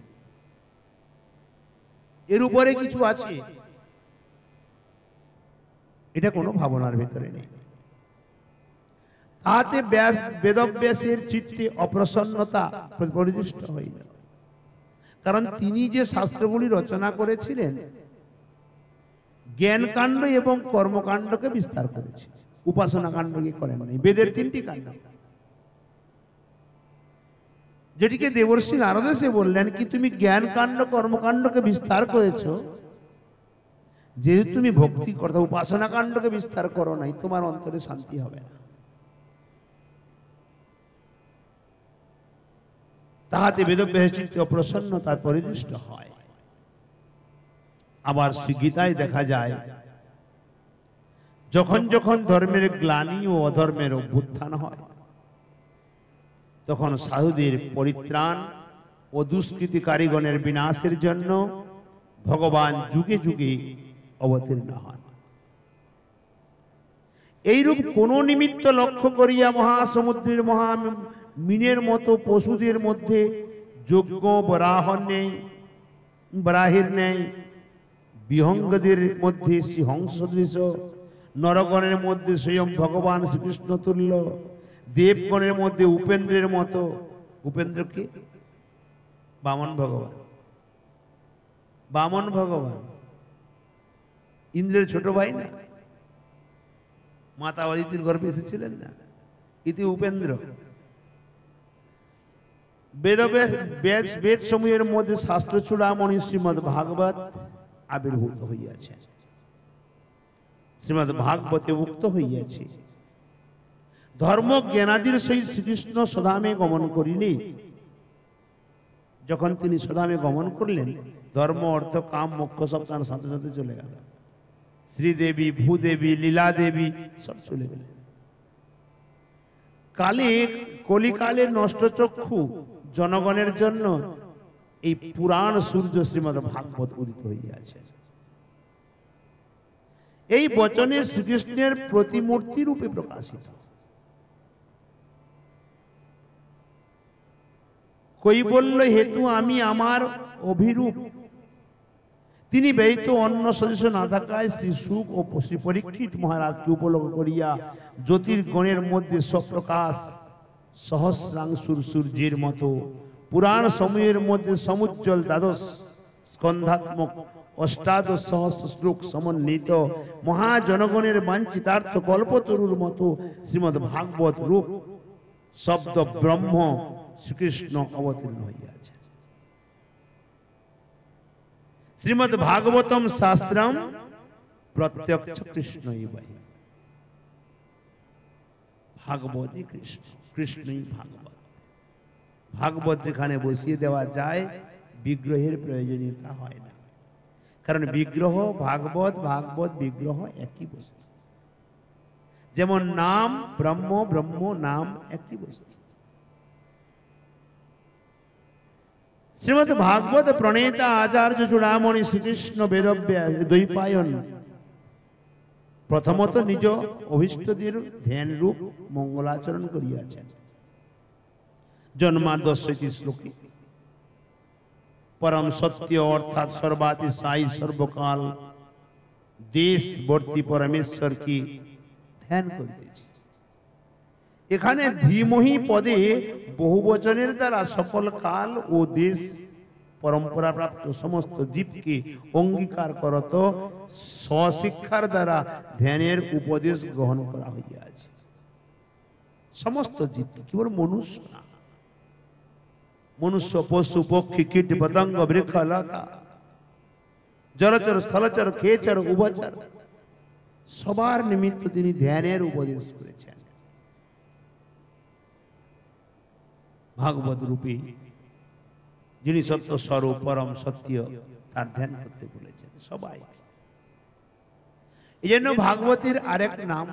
এর উপরে কিছু আছে, এটা কোনো ভাবনার ভিতরে নেই। তাতে বেদব্যাসের চিত্তে অপ্রসন্নতা পরিদৃষ্ট হইল, কারণ তিনি যে শাস্ত্রগুলি রচনা করেছিলেন জ্ঞান কাণ্ড এবং কর্মকাণ্ডকে বিস্তার করেছে, উপাসনা কাণ্ডকে করেন নাই। বেদের 3টি কাণ্ড, যেটিকে দেবর্ষি নারদ এসে বললেন কি তুমি জ্ঞান কাণ্ড কর্মকাণ্ডকে বিস্তার করেছো, যেহেতু তুমি ভক্তি করতে উপাসনা কাণ্ডকে বিস্তার করো নাই, তোমার অন্তরে শান্তি হবে না। তাহাতে বেদব্যাসের চিত্তে অপ্রসন্নতা পরিদৃষ্ট হয়। আবার শ্রী গীতায় দেখা যায় যখন যখন ধর্মের গ্লানি ও অধর্মের অভ্যুত্থান হয়, তখন সাধুদের পরিত্রাণ ও দুষ্কৃতিকারীগণের বিনাশের জন্য ভগবান যুগে যুগে অবতীর্ণ হন। এইরূপ কোন নিমিত্ত লক্ষ্য করিয়া মহাসমুদ্রের মিনের মতো পশুদের মধ্যে যজ্ঞ বরাহের ন্যায়, বিহঙ্গদের মধ্যে শ্রীহংস সদৃশ, নরগণের মধ্যে স্বয়ং ভগবান শ্রীকৃষ্ণ তুল্য, দেবগণের মধ্যে উপেন্দ্রের মতো। উপেন্দ্র কি? বামন ভগবান। বামন ভগবান ইন্দ্রের ছোট ভাই না, মাতা অদিতির গর্ভে এসেছিলেন না, ইতি উপেন্দ্র। বেদ সমূহের মধ্যে শাস্ত্র চূড়ামণি শ্রীমদ ভাগবত আবির্ভূত হইয়াছে। শ্রীমদ ভাগবতে উক্ত হইয়াছে, ধর্ম জ্ঞানাদির সহিত শ্রীকৃষ্ণ সদামে গমন করিলে, যখন তিনি সদামে গমন করলেন ধর্ম অর্থ কাম মোক্ষ সব তার সাথে সাথে চলে গেল। শ্রীদেবী, ভূদেবী, লীলা দেবী সব চলে গেলেন। কলিকালে নষ্ট চক্ষু জনগণের জন্য এই পুরাণ সূর্য শ্রীমদ ভাগবত উদিত হইয়াছে। এই বচনে শ্রীকৃষ্ণের প্রতিমূর্তি রূপে প্রকাশিত। কৈবল্য হেতু আমি আমার অভিরূপ, তিনি ব্যয়িত অন্য সদস্য না থাকায় শ্রী সুখ ও শ্রী পরীক্ষিত মহারাজকে উপলক্ষ করিয়া জ্যোতির্গণের মধ্যে স্বপ্রকাশ সহস্রাংশুর সূর্যের মতো পুরাণ সমূহের মধ্যে সমুজ্জ্বল দ্বাদশ স্কন্ধাত্মক অষ্টাদশ সহস্র শ্লোক সমন্বিত মহাজনগণের বাঞ্ছিতার্থ কল্পতরুর মতো শ্রীমদ ভাগবত রূপ শব্দ ব্রহ্ম শ্রীকৃষ্ণ অবতীর্ণ হইয়াছে। শ্রীমদ ভাগবতম শাস্ত্রম প্রত্যক্ষ কৃষ্ণই বৈ, ভাগবতী কৃষ্ণ, কৃষ্ণই ভাগবত। ভাগবত যেখানে বসিয়ে দেওয়া যায় বিগ্রহের প্রয়োজনীয়তা হয় না, কারণ বিগ্রহ ভাগবত, ভাগবত বিগ্রহ একই বস্তু। যেমন নাম ব্রহ্ম, ব্রহ্ম নাম একই বস্তু। শ্রীমদ ভাগবত প্রণেতা আচার্য চূড়ামণি শ্রীকৃষ্ণ বেদব্যাস দ্বৈপায়ন প্রথমত নিজ অভীষ্টদের ধ্যান রূপ মঙ্গলাচরণ করিয়াছেন। জন্মাদর্শটি শ্লোকে পরম সত্য অর্থাৎ সর্বাতিশায়ী সর্বকাল দেশবর্তী পরমেশ্বর কি ধ্যান করিতেছে। এখানে ধীমহি পদে বহুবচনের দ্বারা সকল কাল ও দেশ পরম্পরা প্রাপ্ত সমস্ত জীবকে অঙ্গীকার করত স্বশিক্ষার দ্বারা ধ্যানের উপদেশ গ্রহণ করা হইয়াছে। সমস্ত জীবকে, কেবল মনুষ্য না, মনুষ্য, পশু, পক্ষী, কীট, পতঙ্গ, বৃক্ষ, লতা, জলচর, স্থলচর, খেচর, উভচর সবার নিমিত্ত তিনি ধ্যানের উপদেশ করেছেন। ভাগবত রূপী যিনি সত্য স্বরূপ পরম সত্য, তার ধ্যান করতে বলেছেন সবাই। এই জন্য ভাগবতের আরেক নাম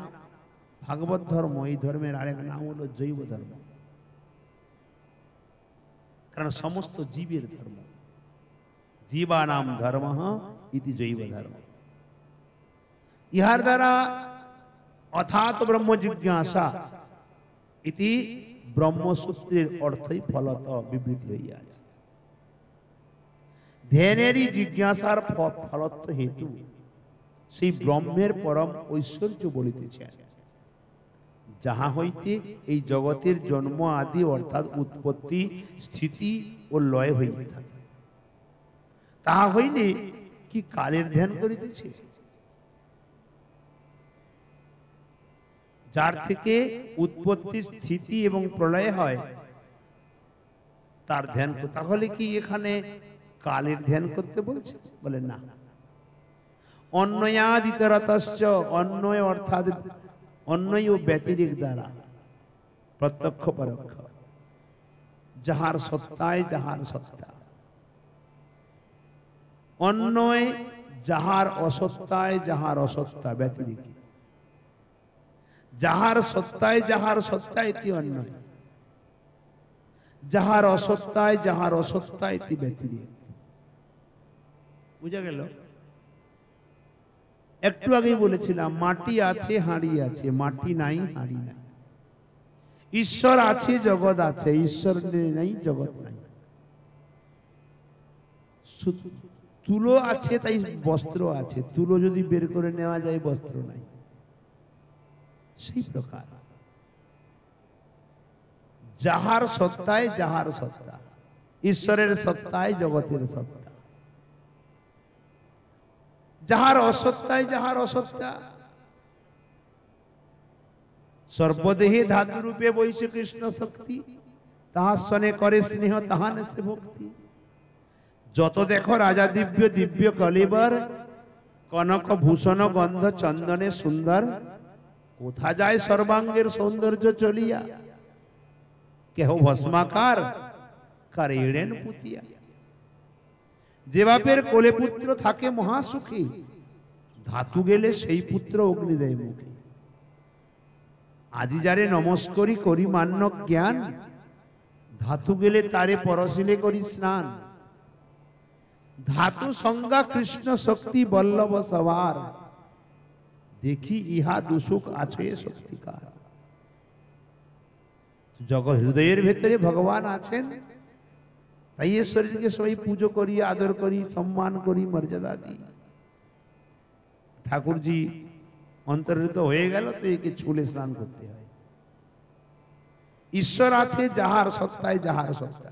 ভাগবত ধর্ম, এই ধর্মের আরেক নাম হলো জৈব ধর্ম, কারণ সমস্ত জীবের ধর্ম। জীবানাম ধর্ম ইতি জৈব ধর্ম। ইহার দ্বারা অথাত ব্রহ্ম জিজ্ঞাসা ইতি ব্রহ্মসূত্রের অর্থই ফলত বিবৃতি হইয়াছে। ধ্যানেরই জিজ্ঞাসার ফলত্ব হেতু সেই ব্রহ্মের পরম ঐশ্বর্য বলিতেছেন, যাহা হইতে এই জগতের জন্ম আদি অর্থাৎ উৎপত্তি স্থিতি ও লয় হইতে থাকে। তাহা হইলে কি কালের ধ্যান করিতেছে? যার থেকে উৎপত্তি স্থিতি এবং প্রলয় হয় তার ধ্যান। তাহলে কি এখানে কালের ধ্যান করতে বলছে? বলে না। অন্যয়াদিতরতশ্চ, অন্যয় অর্থাৎ অন্যয় ও ব্যতিরেক দ্বারা প্রত্যক্ষ পরোক্ষ, যাহার সত্তায় যাহার সত্তা, অন্যয় যাহার অসত্তায় যাহার অসত্তা ব্যতিরেক, যাহার সত্তায় যাহার সত্তা ইতি অন্যয়, যাহার অসত্তায় যাহার অসত্তা ইতি ব্যতিরেক। বুঝা গেল? একটু আগেই বলেছিলাম মাটি আছে হাঁড়ি আছে, মাটি নাই হাঁড়ি নাই। ঈশ্বর আছে জগৎ আছে, ঈশ্বর নাই জগৎ নাই। তুলো আছে তাই বস্ত্র আছে, তুলো যদি বের করে নেওয়া যায় বস্ত্র নাই। সেই প্রকার যাহার সত্তায় যাহার সত্তা, ঈশ্বরের সত্তায় জগতের সত্তা, যাহার অসত্তায় যাহার অসত্তা, সর্বদেহে ধাতু রূপে বৈশ্য কৃষ্ণ শক্তি, তাহার সনে করে স্নেহ তাহানে সে ভক্তি। যত দেখো রাজা দিব্য দিব্য কলিবর, কনক ভূষণ গন্ধ চন্দনে সুন্দর, কোথা যায় সর্বাঙ্গের সৌন্দর্য চলিয়া, কেহ ভস্মাকার কারে এড়েন পুতিয়া। যে বাপের কোলে পুত্র থাকে মহাসুখী, ধাতু গেলে সেই পুত্র অগ্নি দেয় মুখে। আজি যারে নমস্করি করি মান্য জ্ঞান, ধাতু গেলে তারে পরশিলে করি স্নান। ধাতু সংজ্ঞা কৃষ্ণ শক্তি বল্লভ সবার, দেখি ইহা দুসুখ আছে সত্যিকার। জগৎ হৃদয়ের ভেতরে ভগবান আছেন, তাই এ শরীরকে সবাই পুজো করি, আদর করি, সম্মান করি, মর্যাদা দিই। ঠাকুরজি অন্তর্হিত হয়ে গেল তো একে ছুলে স্নান করতে হয়। ঈশ্বর আছে যাহার সত্তায় যাহার সত্তা,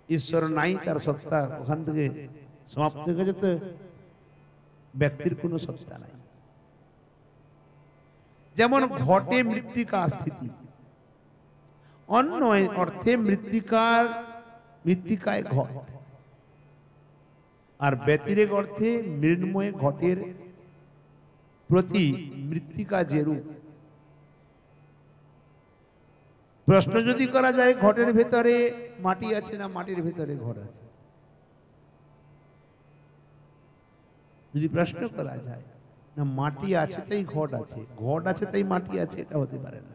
ঈশ্বর নাই তার সত্তা ওখান থেকে সমাপ্ত হয়ে গেছে, তো ব্যক্তির কোনো সত্তা নাই। যেমন ঘটে মৃত্তিকা স্থিতি, অন্য অর্থে মৃত্তিকায় ঘট, আর ব্যতিরেক অর্থে মৃন্ময় ঘটের প্রতি মৃত্তিকা যে রূপ। প্রশ্ন যদি করা যায় ঘটের ভেতরে মাটি আছে না মাটির ভেতরে ঘট আছে, যদি প্রশ্ন করা যায় না মাটি আছে তাই ঘট আছে, ঘট আছে তাই মাটি আছে, এটা হতে পারে না।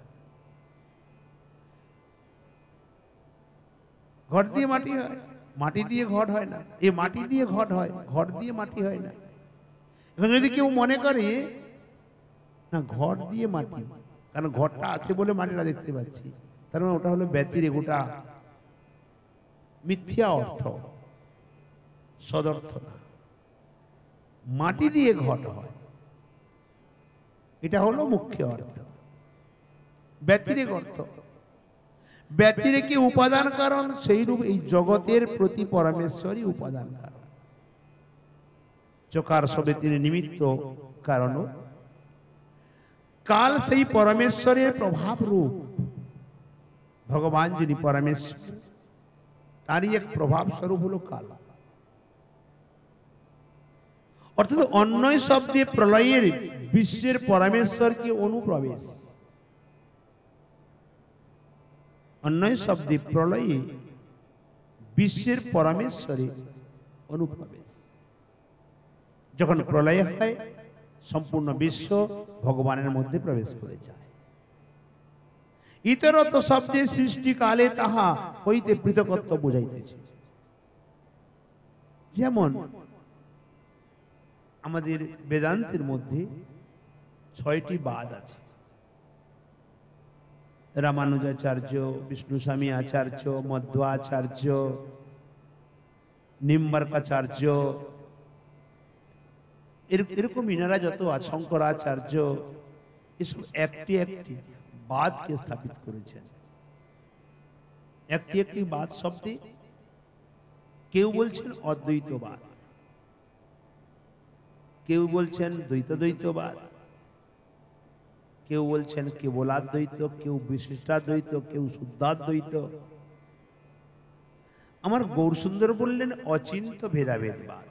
ঘট দিয়ে মাটি হয়, মাটি দিয়ে ঘট হয় না। এ মাটি দিয়ে ঘট হয়, ঘট দিয়ে মাটি হয় না। এখন যদি কেউ মনে করে না ঘট দিয়ে মাটি, কারণ ঘটটা আছে বলে মাটিটা দেখতে পাচ্ছি, তার মানে ওটা হলো ব্যতিরেক, ওটা মিথ্যা অর্থ, সদর্থ না। মাটি দিয়ে ঘট হয়, এটা হলো মুখ্য অর্থ। ব্যতিরেক অর্থ, ব্যতিরেকে উপাদান কারণ, সেই রূপ এই জগতের প্রতি পরমেশ্বরই উপাদান কারণ। চকার সবে তিনি নিমিত্ত কারণ, কাল সেই পরমেশ্বরের প্রভাব রূপ। ভগবান যিনি পরমেশ্বর, তারই এক প্রভাব স্বরূপ হলো কাল। অর্থাৎ অন্যয় শব্দে প্রলয়ের বিশ্বের পরমেশ্বরকে অনুপ্রবেশ। অন্যয় শব্দে প্রলয়ে বিশ্বের পরমেশ্বরে অনুপ্রবেশ। যখন প্রলয় হয় সম্পূর্ণ বিশ্ব ভগবানের মধ্যে প্রবেশ করে যায়। ইতরত শব্দে সৃষ্টিকালে তাহা হইতে পৃথকত্ব বুঝাইতেছে। যেমন আমাদের বেদান্তের মধ্যে ৬টি বাদ আছে। রামানুজাচার্য, বিষ্ণুস্বামী আচার্য, মধ্বাচার্য, নিম্বার্কাচার্য, এরকম ইনারা যত শঙ্করাচার্য, এসব একটি একটি বাদকে স্থাপিত করেছেন। একটি একটি বাদ শব্দে কেউ বলছেন অদ্বৈতবাদ, কেউ বলছেন দ্বৈতবাদ, কেউ বলছেন কেবলাদ্বৈত, কেউ বিশিষ্টাদ্বৈত, কেউ শুদ্ধাদ্বৈত। আমার গৌরসুন্দর বললেন অচিন্ত ভেদাভেদবাদ।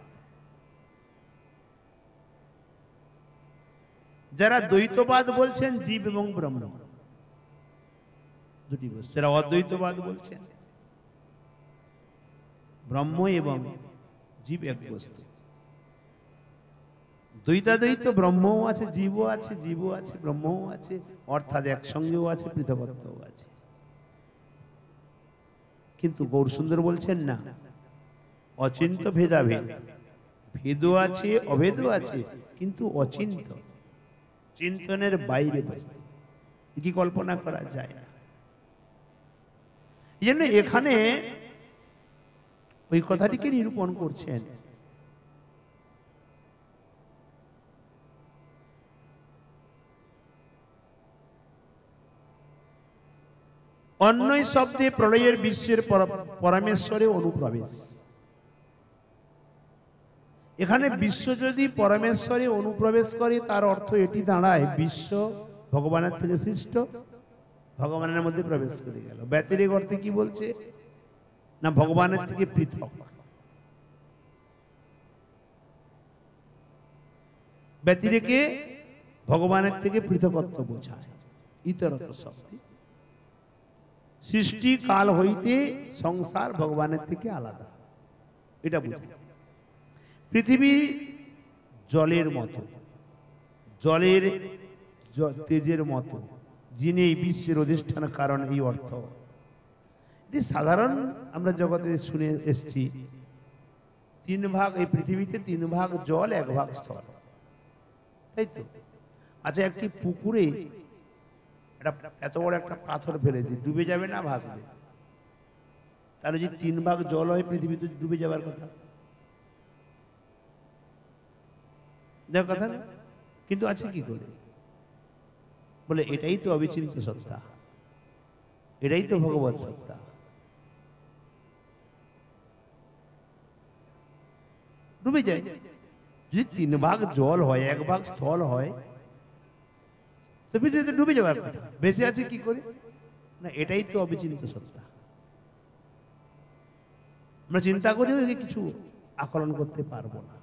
যারা দ্বৈতবাদ বলছেন জীব এবং ব্রহ্ম দুটি বস্তু, যারা অদ্বৈতবাদ বলছেন ব্রহ্ম এবং জীব এক বস্তু। দ্বৈতাদ্বৈত ব্রহ্মও আছে, জীবও আছে, জীবও আছে, ব্রহ্মও আছে, অর্থাৎ একসঙ্গেও আছে, পৃথকত্বও আছে। কিন্তু গৌরসুন্দর বলছেন না, অচিন্ত ভেদাভেদ, ভেদও আছে অভেদও আছে, কিন্তু অচিন্ত, চিন্তনের বাইরে বস্তু, কি কল্পনা করা যায় না। এই জন্য এখানে ওই কথাটিকে নিরূপণ করছেন। অন্যই শব্দে প্রলয়ের বিশ্বের পরমেশ্বরে অনুপ্রবেশ। এখানে বিশ্ব যদি পরমেশ্বরে অনুপ্রবেশ করে, তার অর্থ এটি দাঁড়ায় বিশ্ব ভগবানের থেকে সৃষ্ট, ভগবানের মধ্যে প্রবেশ করে গেল। ব্যতিরেক অর্থে কি বলছে না, ভগবানের থেকে পৃথক। ব্যতিরেকে ভগবানের থেকে পৃথকত্ব বোঝায়। ইতরত শব্দে সৃষ্টি কাল হইতে সংসার ভগবানের থেকে আলাদা, এটা বোঝায়। পৃথিবী জলের মতো, জলের তেজের মতো, যিনি এই বিশ্বের অধিষ্ঠান কারণ, এই অর্থ। এটি সাধারণ আমরা জগতে শুনে এসছি। 3 ভাগ এই পৃথিবীতে, 3 ভাগ জল, 1 ভাগ স্থল, তাই তো? আচ্ছা, একটি পুকুরে এত বড় একটা পাথর ফেলে দিই, ডুবে যাবে না ভাসবে? তাহলে যদি 3 ভাগ জল হয়, পৃথিবী তো ডুবে যাবার কথা, দেখ কথা না? কিন্তু আছে কি করে? বলে এটাই তো অবিচিন্ত সত্তা, এটাই তো ভগবৎ সত্তা। ডুবে যায়। যদি 3 ভাগ জল হয়, 1 ভাগ স্থল হয়, তো পৃথিবীতে ডুবে যাওয়ার কথা, বেঁচে আছে কি করে? না, এটাই তো অবিচিন্ত সত্তা। আমরা চিন্তা করেও কিছু আকলন করতে পারবো না।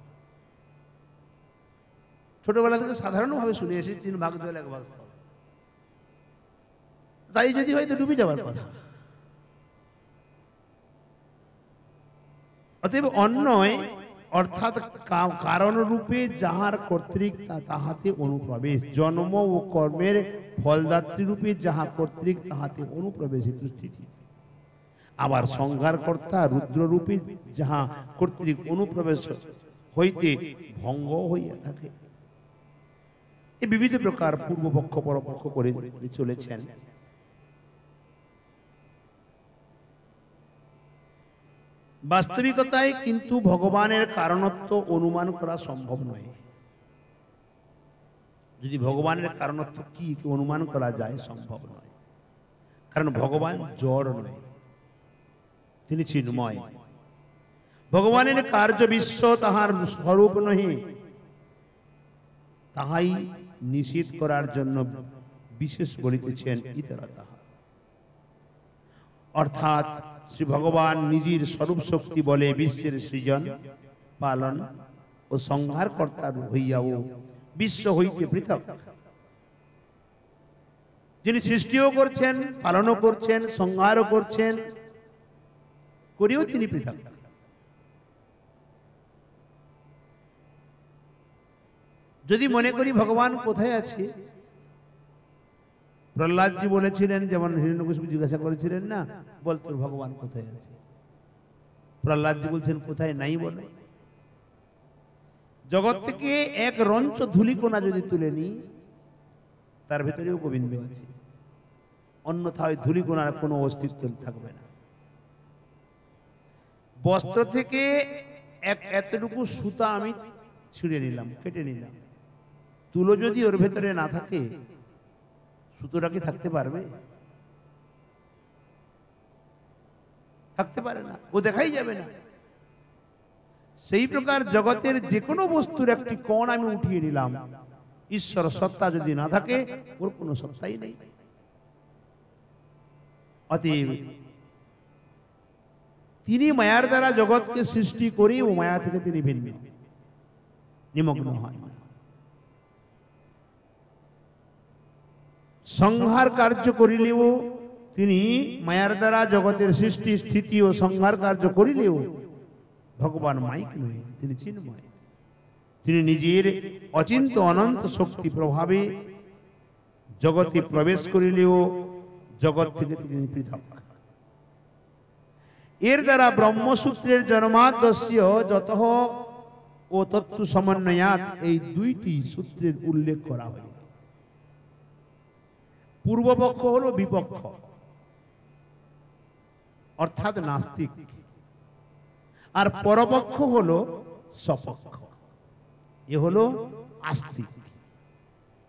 ছোটবেলা থেকে সাধারণভাবে শুনে এসেছি 3 ভাগ জল, 1 ভাগ স্থল। তাই যদি হয়তো ডুবে যাওয়ার কথা। অতএব অন্যয় অর্থাৎ কারণ রূপে যাহার কর্তৃক তাহাতে অনুপ্রবেশ, জন্ম ও কর্মের ফলদাত্রী রূপে যাহা কর্তৃক তাহাতে অনুপ্রবেশিত স্থিতি। আবার সংহার কর্তা রুদ্র রূপে যাহা কর্তৃক অনুপ্রবেশ হইতে ভঙ্গ হইয়া থাকে। এই বিবিধ প্রকার পূর্বপক্ষ পরপক্ষ করে চলেছেন। বাস্তবিকতায় কিন্তু ভগবানের কারণত্ব অনুমান করা সম্ভব নয়। যদি ভগবানের কারণত্ব কি অনুমান করা যায়, সম্ভব নয়। কারণ ভগবান জড় নয়, তিনি চিন্ময়। ভগবানের কার্য বিশ্ব তাহার স্বরূপ নহে, তাহাই নিষেধ করার জন্য বিশেষ বলিতেছেন ইতরতঃ। অর্থাৎ শ্রী ভগবান নিজের স্বরূপ শক্তি বলে বিশ্বের সৃজন, পালন ও সংহার কর্তা হইয়াও বিশ্ব হইতে পৃথক। যিনি সৃষ্টিও করছেন, পালনও করছেন, সংহারও করছেন, করেও তিনি পৃথক। যদি মনে করি ভগবান কোথায় আছে, প্রহ্লাদজি বলেছিলেন, যেমন হিরণ্যকশিপু জিজ্ঞাসা করেছিলেন না, বল তোর ভগবান কোথায় আছে? প্রহ্লাদজি বলছেন কোথায় নাই বলে। জগৎ থেকে এক রঞ্চ ধূলিকণা যদি তুলে নিই, তার ভেতরেও গোবিন্দ আছে, অন্যথায় ধূলিকণার কোনো অস্তিত্ব থাকবে না। বস্ত্র থেকে এতটুকু সুতা আমি ছিঁড়ে নিলাম, কেটে নিলাম। তুলো যদি ওর ভেতরে না থাকে, সুতোটা কি থাকতে পারবে? থাকতে পারে না, ও দেখাই যাবে না। সেই প্রকার জগতের যে কোনো বস্তুর একটি কণ আমি উঠিয়ে নিলাম, ঈশ্বর সত্তা যদি না থাকে ওর কোনো সত্তাই নেই। অতএব তিনি মায়ার দ্বারা জগৎকে সৃষ্টি করে ও মায়া থেকে তিনি ভিন্ন, নিমগ্ন হন না। সংহার কার্য করিলেও তিনি মায়ার দ্বারা জগতের সৃষ্টি স্থিতি ও সংহার কার্য করিলেও ভগবান মাইক নয়, তিনি চিন্ময়। তিনি নিজের অচিন্ত অনন্ত শক্তি প্রভাবে জগতে প্রবেশ করিলেও জগৎ থেকে তিনি পৃথক। এর দ্বারা ব্রহ্মসূত্রের জন্মাদ্যস্য যতঃ ও তত্ত্ব সমন্বয়াৎ, এই দুইটি সূত্রের উল্লেখ করা হয়। পূর্বপক্ষ হলো বিপক্ষ, অর্থাৎ নাস্তিক, আর পরপক্ষ হলো সপক্ষ, এ হলো আস্তিক।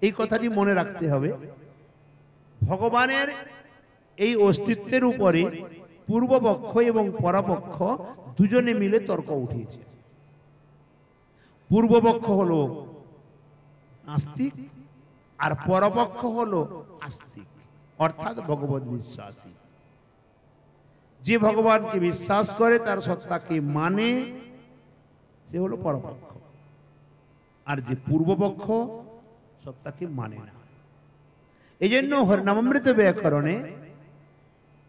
এই কথাটি মনে রাখতে হবে। ভগবানের এই অস্তিত্বের উপরে পূর্বপক্ষ এবং পরপক্ষ দুজনে মিলে তর্ক উঠিয়েছে। পূর্বপক্ষ হলো নাস্তিক আর পরপক্ষ হলো আস্তিক, অর্থাৎ ভগবত বিশ্বাসী। যে ভগবানকে বিশ্বাস করে, তার সত্তাকে মানে, সে হলো পরপক্ষ। আর যে পূর্বপক্ষ সত্তাকে মানে না। এই জন্য হরিনামামৃত ব্যাকরণে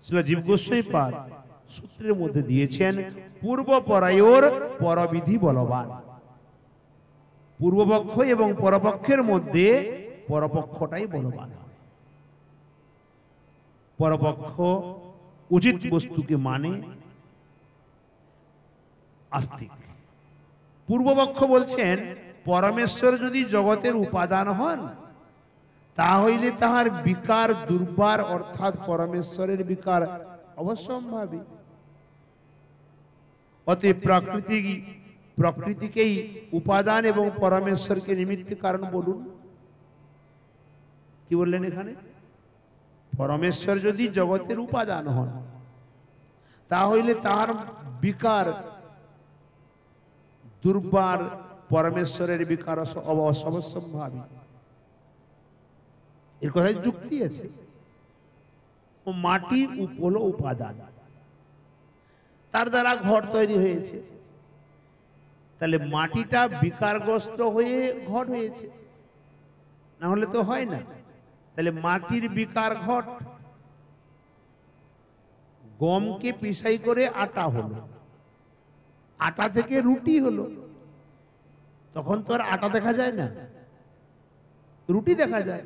শ্রীল জীব গোস্বামী পাদ সূত্রের মধ্যে দিয়েছেন পূর্ব পরায়র পরবিধি বলবান। পূর্বপক্ষ এবং পরপক্ষের মধ্যে পরপক্ষটাই বলবান হয়। পরপক্ষ উচিত বস্তুকে মানে, আস্তিক। পূর্বপক্ষ বলছেন পরমেশ্বর যদি জগতের উপাদান হন, তাহলে তাহার বিকার দুর্বার, অর্থাৎ পরমেশ্বরের বিকার অবশ্যম্ভাবী। অতএব প্রকৃতিকেই উপাদান এবং পরমেশ্বরকে নিমিত্ত কারণ বলুন। কি বললেন এখানে? পরমেশ্বর যদি জগতের উপাদান হন, তাহলে তাহার বিকার দুর্বার, পরমেশ্বরের বিকার অবশ্যম্ভাবী। এর কথায় যুক্তি আছে। ও মাটি হলো উপাদান, তার দ্বারা ঘট তৈরি হয়েছে, তাহলে মাটিটা বিকারগ্রস্ত হয়ে ঘট হয়েছে, না হলে তো হয় না। তাহলে মাটির বিকার ঘট। গমকে পিসাই করে আটা হলো, আটা থেকে রুটি হলো, তখন তো আর আটা দেখা যায় না, রুটি দেখা যায়।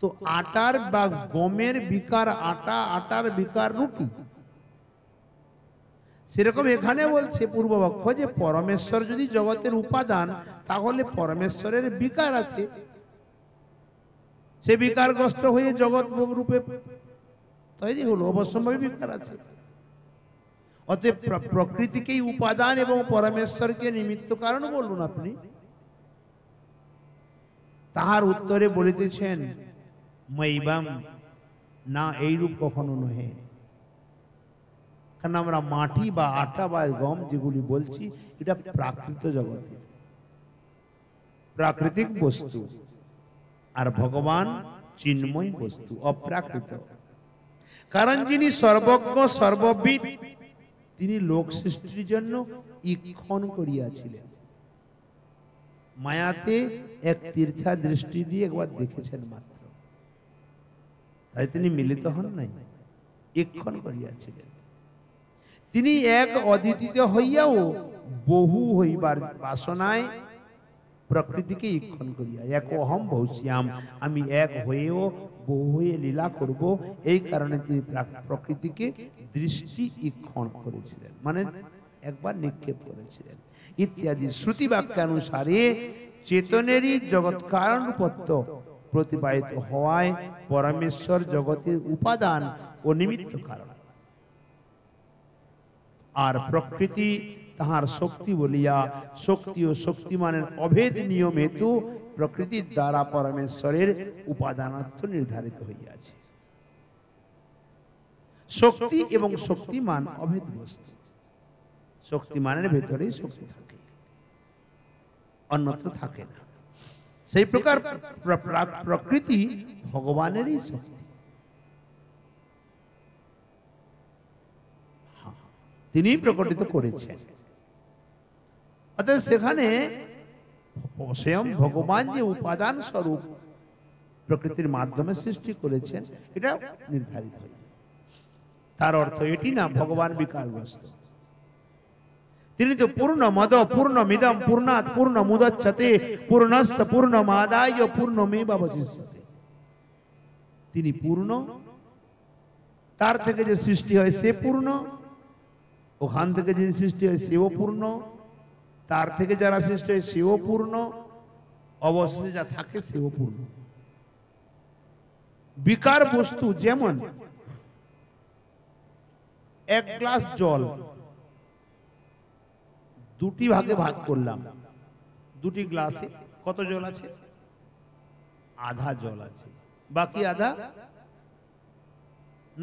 তো আটার বা গমের বিকার আটা, আটার বিকার রুটি। সেরকম এখানে বলছে পূর্বপক্ষ যে পরমেশ্বর যদি জগতের উপাদান, তাহলে পরমেশ্বরের বিকার আছে, সে বিকারগ্রস্ত হয়ে জগৎ রূপে তৈরি হলো, অবশ্যম্ভাবী বিকার আছে। অতএব প্রকৃতিকেই উপাদান এবং পরমেশ্বরকে নিমিত্ত কারণ বলুন আপনি। তাহার উত্তরে বলিতেছেন মৈবাম, না, এইরূপ কখনো নহে। কারণ আমরা মাটি বা আটা বা গম যেগুলি বলছি, এটা প্রাকৃত জগতের প্রাকৃতিক বস্তু, আর ভগবান চিন্ময় বস্তু, অপ্রাকৃত। কারণ যিনি সর্বজ্ঞ সর্ববিদ, তিনি লোক সৃষ্টির জন্য ইক্ষণ করিয়াছিলেন। মায়াতে এক তির্ছা দৃষ্টি দিয়ে একবার দেখেছেন মাত্র, তাই তিনি মিলিত হন নাই, ইক্ষণ করিয়াছিলেন। তিনি এক অদ্বিতীয় হইয়াও বহু হইবার বাসনায় প্রকৃতিকে ইক্ষণ করিয়া, এক অহম ভৌশ্যাম, আমি এক হয়েও বহু হয়ে লীলা করব, এই কারণে তিনি প্রকৃতিকে দৃষ্টি ইক্ষণ করেছিলেন, মানে একবার নিক্ষেপ করেছিলেন ইত্যাদি শ্রুতি বাক্যানুসারে চেতনেরই জগৎ কারণপত্য প্রতিপাদিত হওয়ায় পরমেশ্বর জগতের উপাদান ও নিমিত্ত কারণ। আর প্রকৃতি তাহার শক্তি বলিয়া শক্তি ও শক্তিমানের অভেদ নিয়ম হেতু প্রকৃতির দ্বারা পরমেশ্বরের উপাদানার্থ নির্ধারিত হইয়াছে। শক্তি এবং শক্তিমান অভেদ বস্তু, শক্তিমানের ভেতরেই শক্তি থাকে, অন্যত্র থাকে না। সেই প্রকার প্রকৃতি ভগবানেরই শক্তি, তিনি প্রকটিত করেছেন। অর্থাৎ সেখানে স্বয়ং ভগবান যে উপাদান স্বরূপ প্রকৃতির মাধ্যমে সৃষ্টি করেছেন এটা নির্ধারিত হয়। তার অর্থ এটি না ভগবান বিকারগ্রস্ত। তিনি তো পূর্ণমদ পূর্ণমিদম পূর্ণাৎ পূর্ণমুদচ্যতে পূর্ণস্য পূর্ণমাদায় পূর্ণমেবাবশিষ্যতে। তিনি পূর্ণ, তার থেকে যে সৃষ্টি হয় সে পূর্ণ, ওখান থেকে যে সৃষ্টি হয় সেও পূর্ণ, তার থেকে যারা সৃষ্টি হয় সেও পূর্ণ, অবশেষে যা থাকে সেও পূর্ণ। বিকার বস্তু যেমন এক গ্লাস জল দুটি ভাগে ভাগ করলাম, দুটি গ্লাসে কত জল আছে? আধা জল আছে, বাকি আধা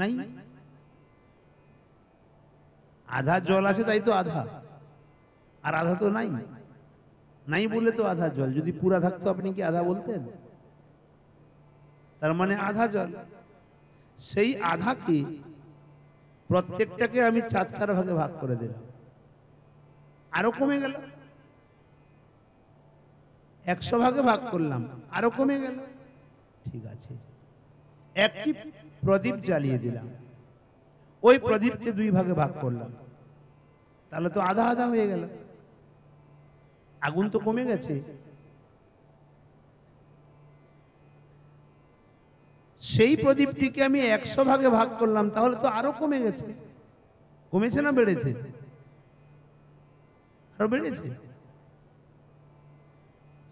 নাই। আধা জল আছে তাই তো আধা, আর আধা তো নাই। নাই বলে তো আধা জল, যদি পুরা থাকতো আপনি কি আধা বলতেন? তার মানে আধা জল। সেই আধাকে প্রত্যেকটাকে আমি 4 ভাগে ভাগ করে দিলাম, আরো কমে গেল। 100 ভাগে ভাগ করলাম, আরো কমে গেল। ঠিক আছে, একটি প্রদীপ জ্বালিয়ে দিলাম, ওই প্রদীপকে 2 ভাগে ভাগ করলাম, তাহলে তো আধা আধা হয়ে গেল, আগুন তো কমে গেছে। সেই প্রদীপটিকে আমি 100 ভাগে ভাগ করলাম, তাহলে তো আরো কমে গেছে। কমেছে না বেড়েছে? আরো বেড়েছে।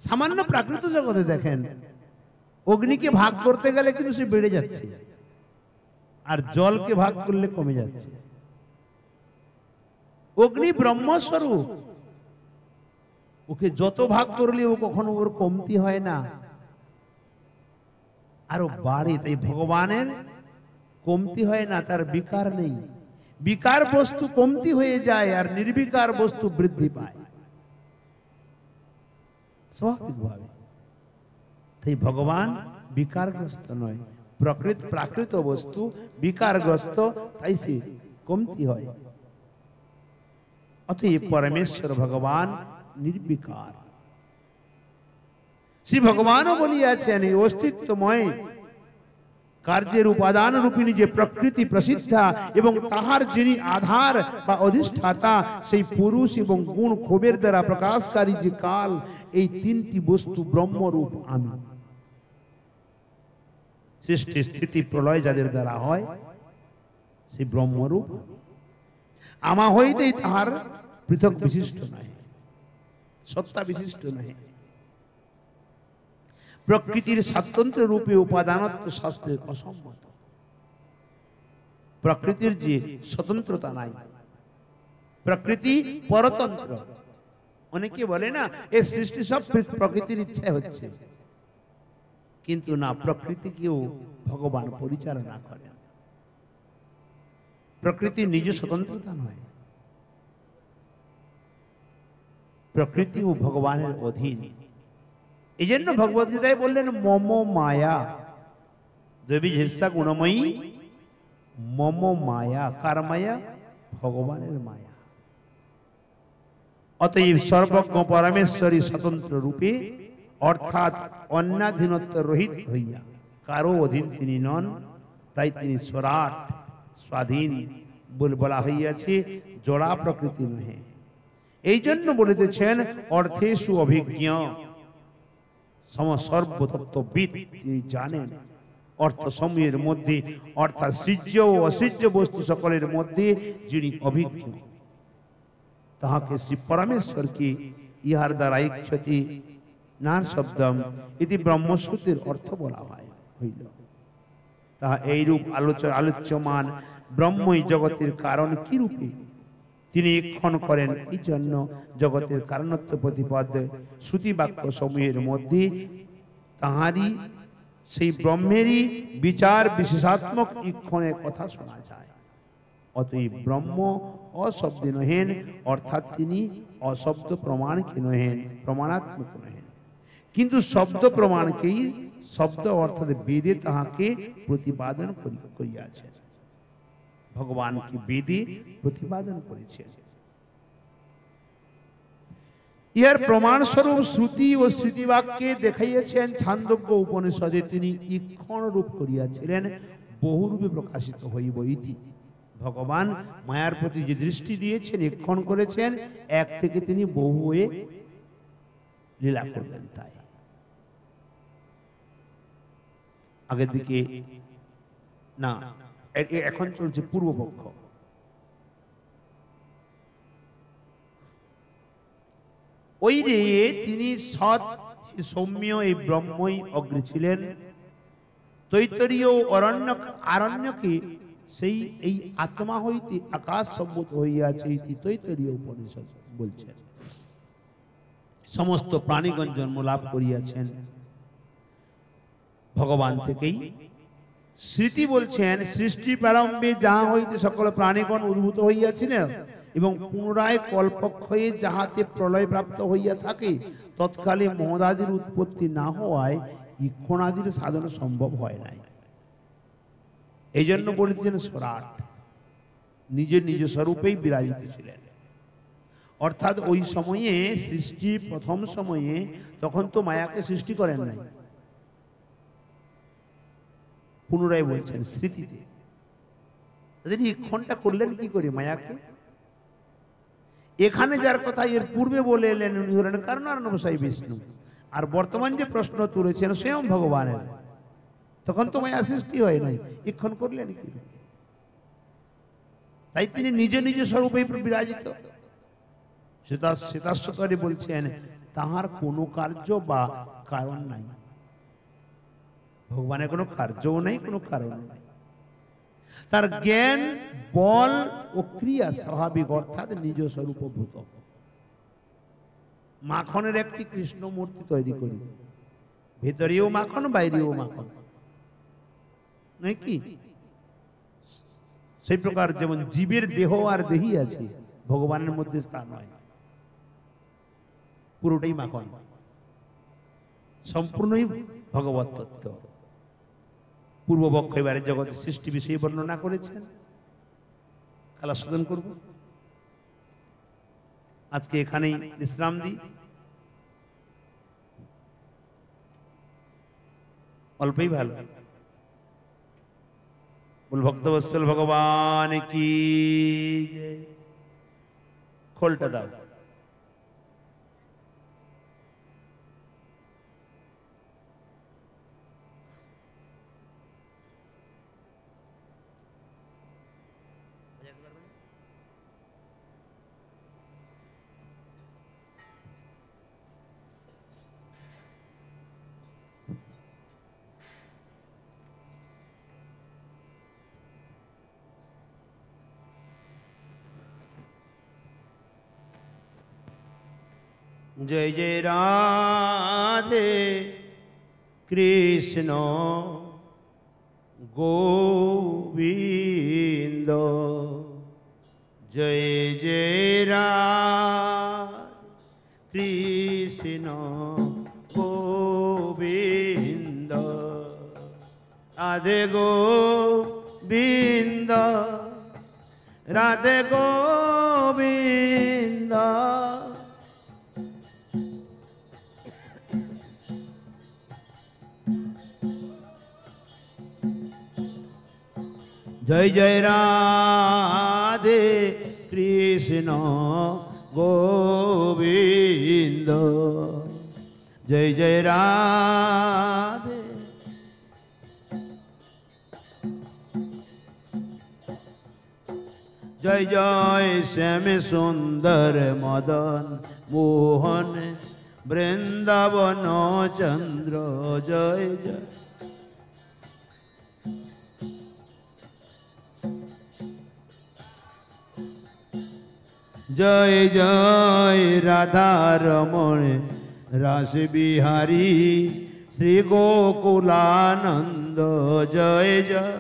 সামান্য প্রাকৃত জগতে দেখেন, অগ্নিকে ভাগ করতে গেলে কিন্তু সে বেড়ে যাচ্ছে, আর জলকে ভাগ করলে কমে যাচ্ছে। অগ্নি ব্রহ্মস্বরূপ, ওকে যত ভাগ করলে ও কখনো ওর কমতি হয় না, আরো বাড়ে। তাই ভগবানের কমতি হয় না, তার বিকার নেই। বিকার বস্তু কমতি হয়ে যায় আর নির্বিকার বস্তু বৃদ্ধি পায় স্বাভাবিকভাবে। তাই ভগবান বিকারগ্রস্ত নয়, প্রাকৃত বস্তু বিকারগ্রস্ত, তাই সে কমতি হয়। অতএব পরমেশ্বর ভগবান নির্বিকার। শ্রী ভগবানও বলিয়াছেন, এই অস্তিত্বময় কার্যের উপাদান রূপিণী যে প্রকৃতি প্রসিদ্ধা এবং তাহার যিনি আধার বা অধিষ্ঠাতা, সেই পুরুষ এবং গুণ ক্ষোভের দ্বারা প্রকাশকারী যে কাল, এই 3টি বস্তু ব্রহ্মরূপ আমি। সৃষ্টি স্থিতি প্রলয় যাদের দ্বারা হয় সে ব্রহ্মরূপ আমা হইতেই তাহার পৃথক বিশিষ্ট নয়, সত্তা বিশিষ্ট নয়। প্রকৃতির স্বাতন্ত্র রূপে উপাদানত্ব শাস্ত্রের অসম্মত। প্রকৃতির যে স্বতন্ত্রতা নাই, প্রকৃতি পরতন্ত্র। অনেকে বলে না এই সৃষ্টি সব প্রকৃতির ইচ্ছায় হচ্ছে, কিন্তু না, প্রকৃতিকেও ভগবান পরিচালনা করেন। প্রকৃতির নিজ স্বতন্ত্রতা নয়, প্রকৃতিও ভগবানের অধীন। এই জন্য ভগবদ্গীতায় বললেন মম মায়া, দেবী হিস্সা গুণময়ী মম মায়া। কার মায়া? ভগবানের মায়া। অতএব সর্বজ্ঞ পরমেশ্বরী স্বতন্ত্র রূপে, অর্থাৎ অন্যাধীনত্ব রহিত হইয়া কারো অধীন তিনি নন, তাই তিনি স্বরাট স্বাধীন বলা হইয়াছে, জড়া প্রকৃতি নহে। এই জন্য বলিতেছেন অর্থেষু অভিজ্ঞ সর্বতত্ত্ববিদ, তিনি জানেন অর্থ সমূহের মধ্যে, অর্থাৎ সৃজ্য ও অসৃজ্য বস্তু সকলের মধ্যে যিনি অভিজ্ঞ, তাহাকে শ্রী পরমেশ্বরকে ইহার দ্বারা ইচ্ছতি নার শব্দম ইতি ব্রহ্মসূত্রের অর্থ বলা হইল। তাহা এইরূপ আলোচ্যমান ব্রহ্মই জগতের কারণ কি রূপে তিনি ইক্ষণ করেন। এই জন্য জগতের কারণত্ব প্রতিপাদ্য শ্রুতি বাক্য সমূহের মধ্যে তাহারই সেই ব্রহ্মেরই বিচার বিশেষাত্মক ইক্ষণের কথা শোনা যায়। অতএব ব্রহ্ম অশব্দে নহেন, অর্থাৎ তিনি অশব্দ প্রমাণকে নহেন, প্রমাণাত্মক নহেন, কিন্তু শব্দ প্রমাণকেই শব্দ অর্থাৎ বেদে তাহাকে প্রতিপাদন করিয়াছেন। ভগবানকে বেদে প্রতিপাদন করেছেন। ইহার প্রমাণস্বরূপ শ্রুতি ও স্মৃতিবাক্যে দেখাইয়াছেন। ছান্দোগ্য উপনিষদে তিনি ইক্ষণ রূপ করিয়াছিলেন, বহুরূপে প্রকাশিত হইব ইতি। ভগবান মায়ার প্রতি যে দৃষ্টি দিয়েছেন, ইক্ষণ করেছেন, এক থেকে তিনি বহু হয়ে লীলা করলেন। তাই আগের দিকে না, এখন চলছে পূর্বপক্ষ। ওই রে তিনি সৎ সৌম্য এই ব্রহ্মই অগ্রে ছিলেন। তৈতরীয় আরণ্যকে সেই এই আত্মা হইতে আকাশ সম্ভূত হইয়াছে, তৈতরীয় উপনিষদ বলছেন। সমস্ত প্রাণীগণ জন্ম লাভ করিয়াছেন ভগবান থেকেই। স্মৃতি বলছেন সৃষ্টি প্রারম্ভে যাহা হইতে সকল প্রাণীগণ উদ্ভূত হইয়াছিলেন এবং পুনরায় কল্পক্ষয়ে যাহাতে প্রলয় প্রাপ্ত হইয়া থাকে, তৎকালে মহদাদির উৎপত্তি না হওয়ায় ইক্ষণাদির সাধন সম্ভব হয় নাই। এই জন্য বলিতেছেন সরাট নিজের নিজ স্বরূপেই বিরাজিত ছিলেন। অর্থাৎ ওই সময়ে সৃষ্টি প্রথম সময়ে তখন তো মায়াকে সৃষ্টি করেন নাই। পুনরায় বলছেন স্মৃতিতে তিনি ইক্ষণটা করলেন কি করে মায়াকে। এখানে যার কথা এর পূর্বে বলে এলেন উনি হলেন কারণার্ণবসাই বিষ্ণু, আর বর্তমান যে প্রশ্ন তুলেছেন স্বয়ং ভগবানের। তখন তো মায়া সৃষ্টি হয় নাই, ইক্ষণ করলেন কি? তাই তিনি নিজে নিজে স্বরূপে বিরাজিত। শ্বেতাশ্বতরে বলছেন তাহার কোনো কার্য বা কারণ নাই। ভগবানের কোনো কার্যও নাই, কোনো কারণ নাই। তার জ্ঞান বল ও ক্রিয়া স্বাভাবিক, অর্থাৎ নিজ স্বরূপভূত। মাখনের একটি কৃষ্ণ মূর্তি তৈরি করি, ভেতরেও মাখন বাইরেও মাখন, নয় কি? সেই প্রকার যেমন জীবের দেহ আর দেহি আছে, ভগবানের মধ্যে তা নয়, পুরোটাই মাখন, সম্পূর্ণই ভগবত তত্ত্ব। পূর্বপক্ষ এবারে জগতের সৃষ্টি বিষয়ে বর্ণনা করেছেন। কাল আস্বাদন করব। আজকে এখানেই বিশ্রাম দিই। অল্পই ভালো। বল ভক্তবৎসল ভগবান কি জয়। খোলটা দাও। जय जय राधे कृष्ण गोविंद, जय जय राधे कृष्ण गोविंद, राधे गोविंद राधे गोविंद। जय जय राधे कृष्ण गोविंद, जय जय राधे। जय जय श्याम सुंदर मदन मोहन वृंदावन चंद्र, जय जय। जय जय राधा रमण रास बिहारी श्री गोकुलानंद जय जय।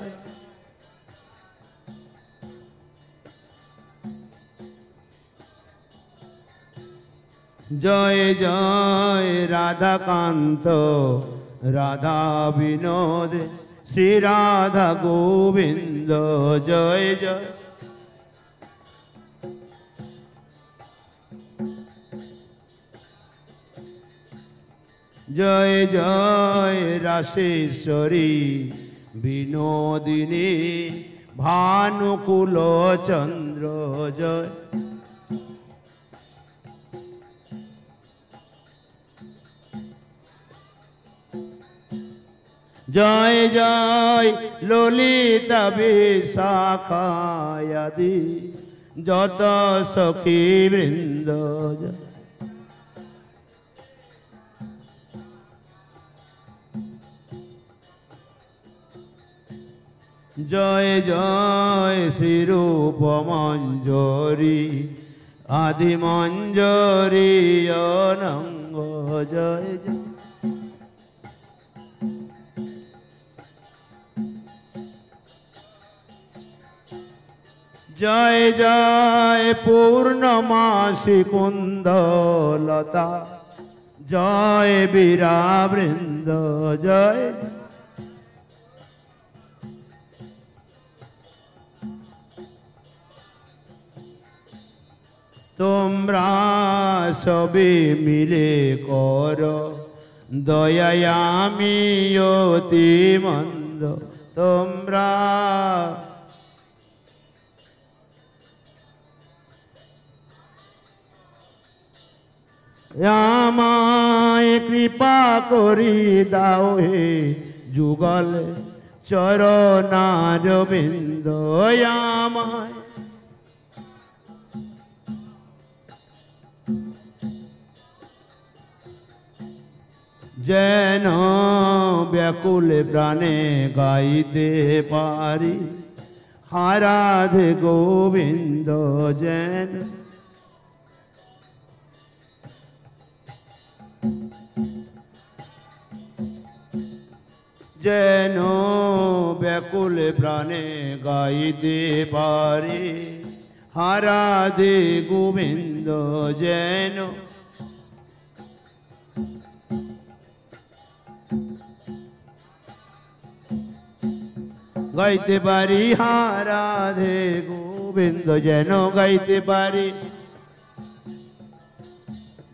जय जय राधा कांत राधा विनोद श्री राधा गोविंद जय जय। जय जय रासेश्वरी विनोदिनी भानुकुल चंद्र जय। जय जय ललिता विशाखायादि जत सखी वृंद जय। जय जय श्री रूप मंजरी आदि मंजरी अनंग जय जय। जय जय पूर्णमासी कुंदलता जय बीरा वृंद जय। তোমরা সবে মিলে করো দয়া আমি অতি মন্দ। তোমরা আমায় কৃপা করি দাও হে যুগল চরণার বিন্দ। আমায় যেন ব্যাকুল প্রাণে গাইতে পারি হারাধে গোবিন্দ যেন। যেন ব্যাকুল প্রাণে গাইতে পারি হারাধে গোবিন্দ যেন। গাইতে পারি হারাধে গোবিন্দ যেন গাইতে পারি।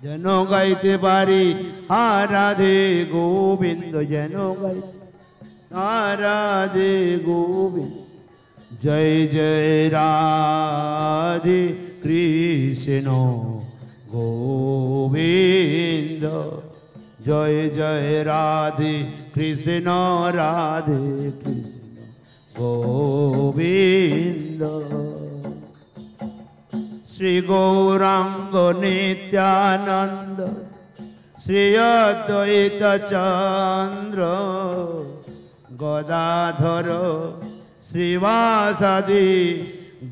যেন গাইতে পারি হারাধে গোবিন্দ যেন গাইতে হারাধে গোবিন্দ। জয় জয় রাধে কৃষ্ণ গোবিন্দ। জয় জয় রাধে কৃষ্ণ রাধে কৃষ্ণ গোবিন্দ। শ্রী গৌরাঙ্গ নিত্যানন্দ শ্রী অদ্বৈত চন্দ্র গদাধর শ্রীবাসাদি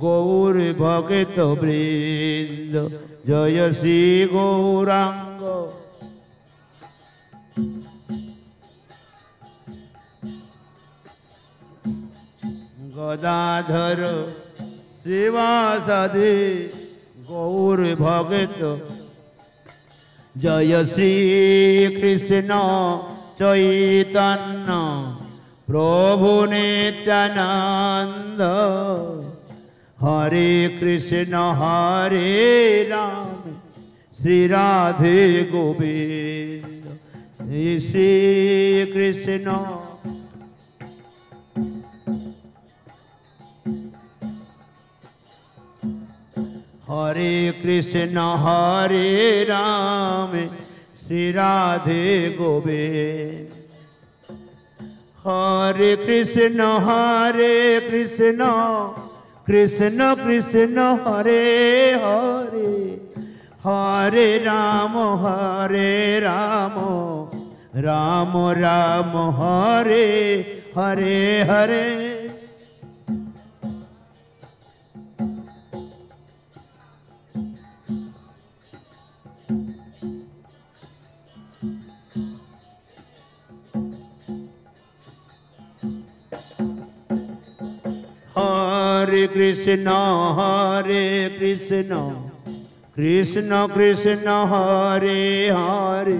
গৌর ভগত বৃন্দ। জয় শ্রী গৌরাঙ্গ গদাধর শ্রীবাসাদি গৌর ভগত। জয় শ্রী কৃষ্ণ চৈতন্য প্রভু নিত্যানন্দ। হরে কৃষ্ণ হরে রাম শ্রী রাধে গোবিন্দ। শ্রী কৃষ্ণ हरे कृष्ण हरे राम श्री राधे गोविंद। हरे कृष्ण कृष्ण कृष्ण हरे हरे हरे राम राम राम हरे हरे हरे। हरे कृष्ण कृष्ण कृष्ण हरे हरे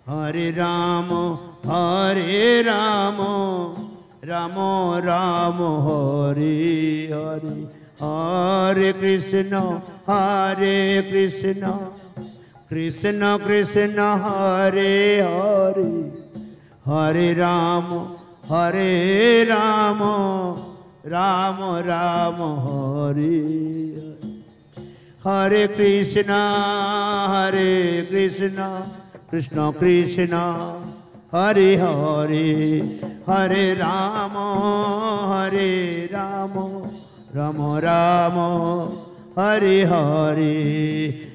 हरे राम राम राम हरे हरे हरे कृष्ण कृष्ण कृष्ण हरे हरे हरे राम राम राम हरे हरे कृष्ण कृष्ण कृष्ण हरे हरे हरे राम राम राम हरे हरे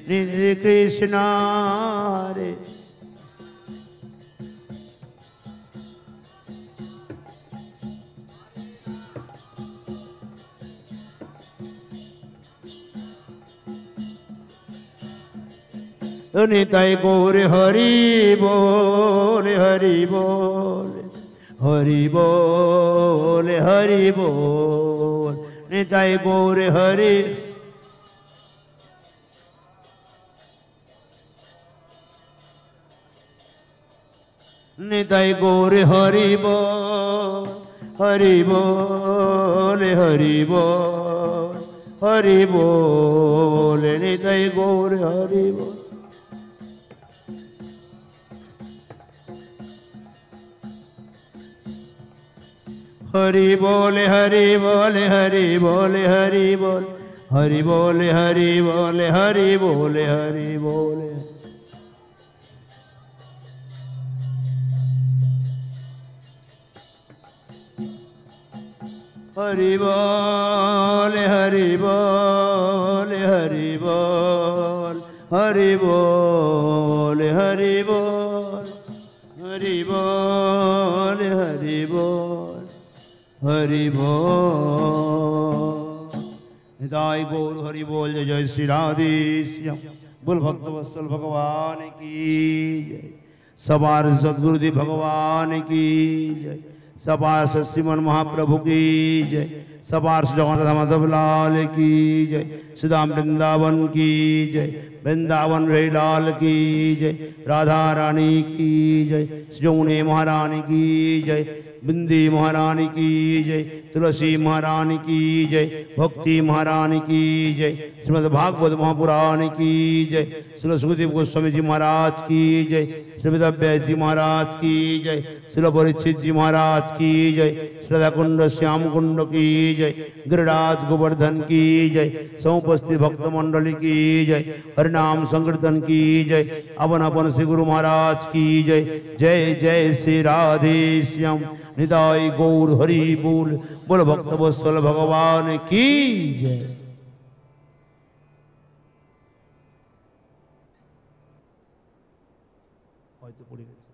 हरे कृष्ण हरे निताई गौर हरि बोल हरि बोल हरि बोल हरि बोल निताई गौर हरि निताई गौर हरि बोल हरि बोल हरि बोल हरि बोल निताई गौर हरि बोल हरि बोल हरि बोल हरि बोल हरि बोल हरि बोल हरि बोल हरि बोल हरि बोल हरि बोल हरि बोल हरि बोल हरि बोल हरि बोल हरि बोल हरि बोल हरि बोल निताई गौर हरि बोल जय जय श्री राधे श्याम बोल भक्त वत्सल भगवान की जय सवार सदगुरुदेव भगवान की जय सवार श्रीमन महाप्रभु की जय सवार जगन्नाथ माधव लाल की जय श्रीधाम वृंदावन की जय वृंदावन लाल की जय राधा रानी की जय जमुने महारानी की जय बिंदी महारानी की जय तुलसी महारानी की जय भक्ति महारानी की जय श्रीमद् भागवत महापुराण की जय श्री सुखदेव गोस्वामी जी महाराज की जय श्री वेदव्यास जी महाराज की जय श्री परीक्षित जी महाराज की जय श्रद्धा कुंड श्याम कुंड की जय गिरिराज गोवर्धन की जय समुपस्थित भक्त मंडली की जय हरिनाम संकीर्तन की जय अवन अपन श्री गुरु महाराज की जय जय जय श्री राधे श्याम निताई गौर हरि बोल बोल भक्त वत्सल भगवान की जय। হয়তো পড়ে গেছে।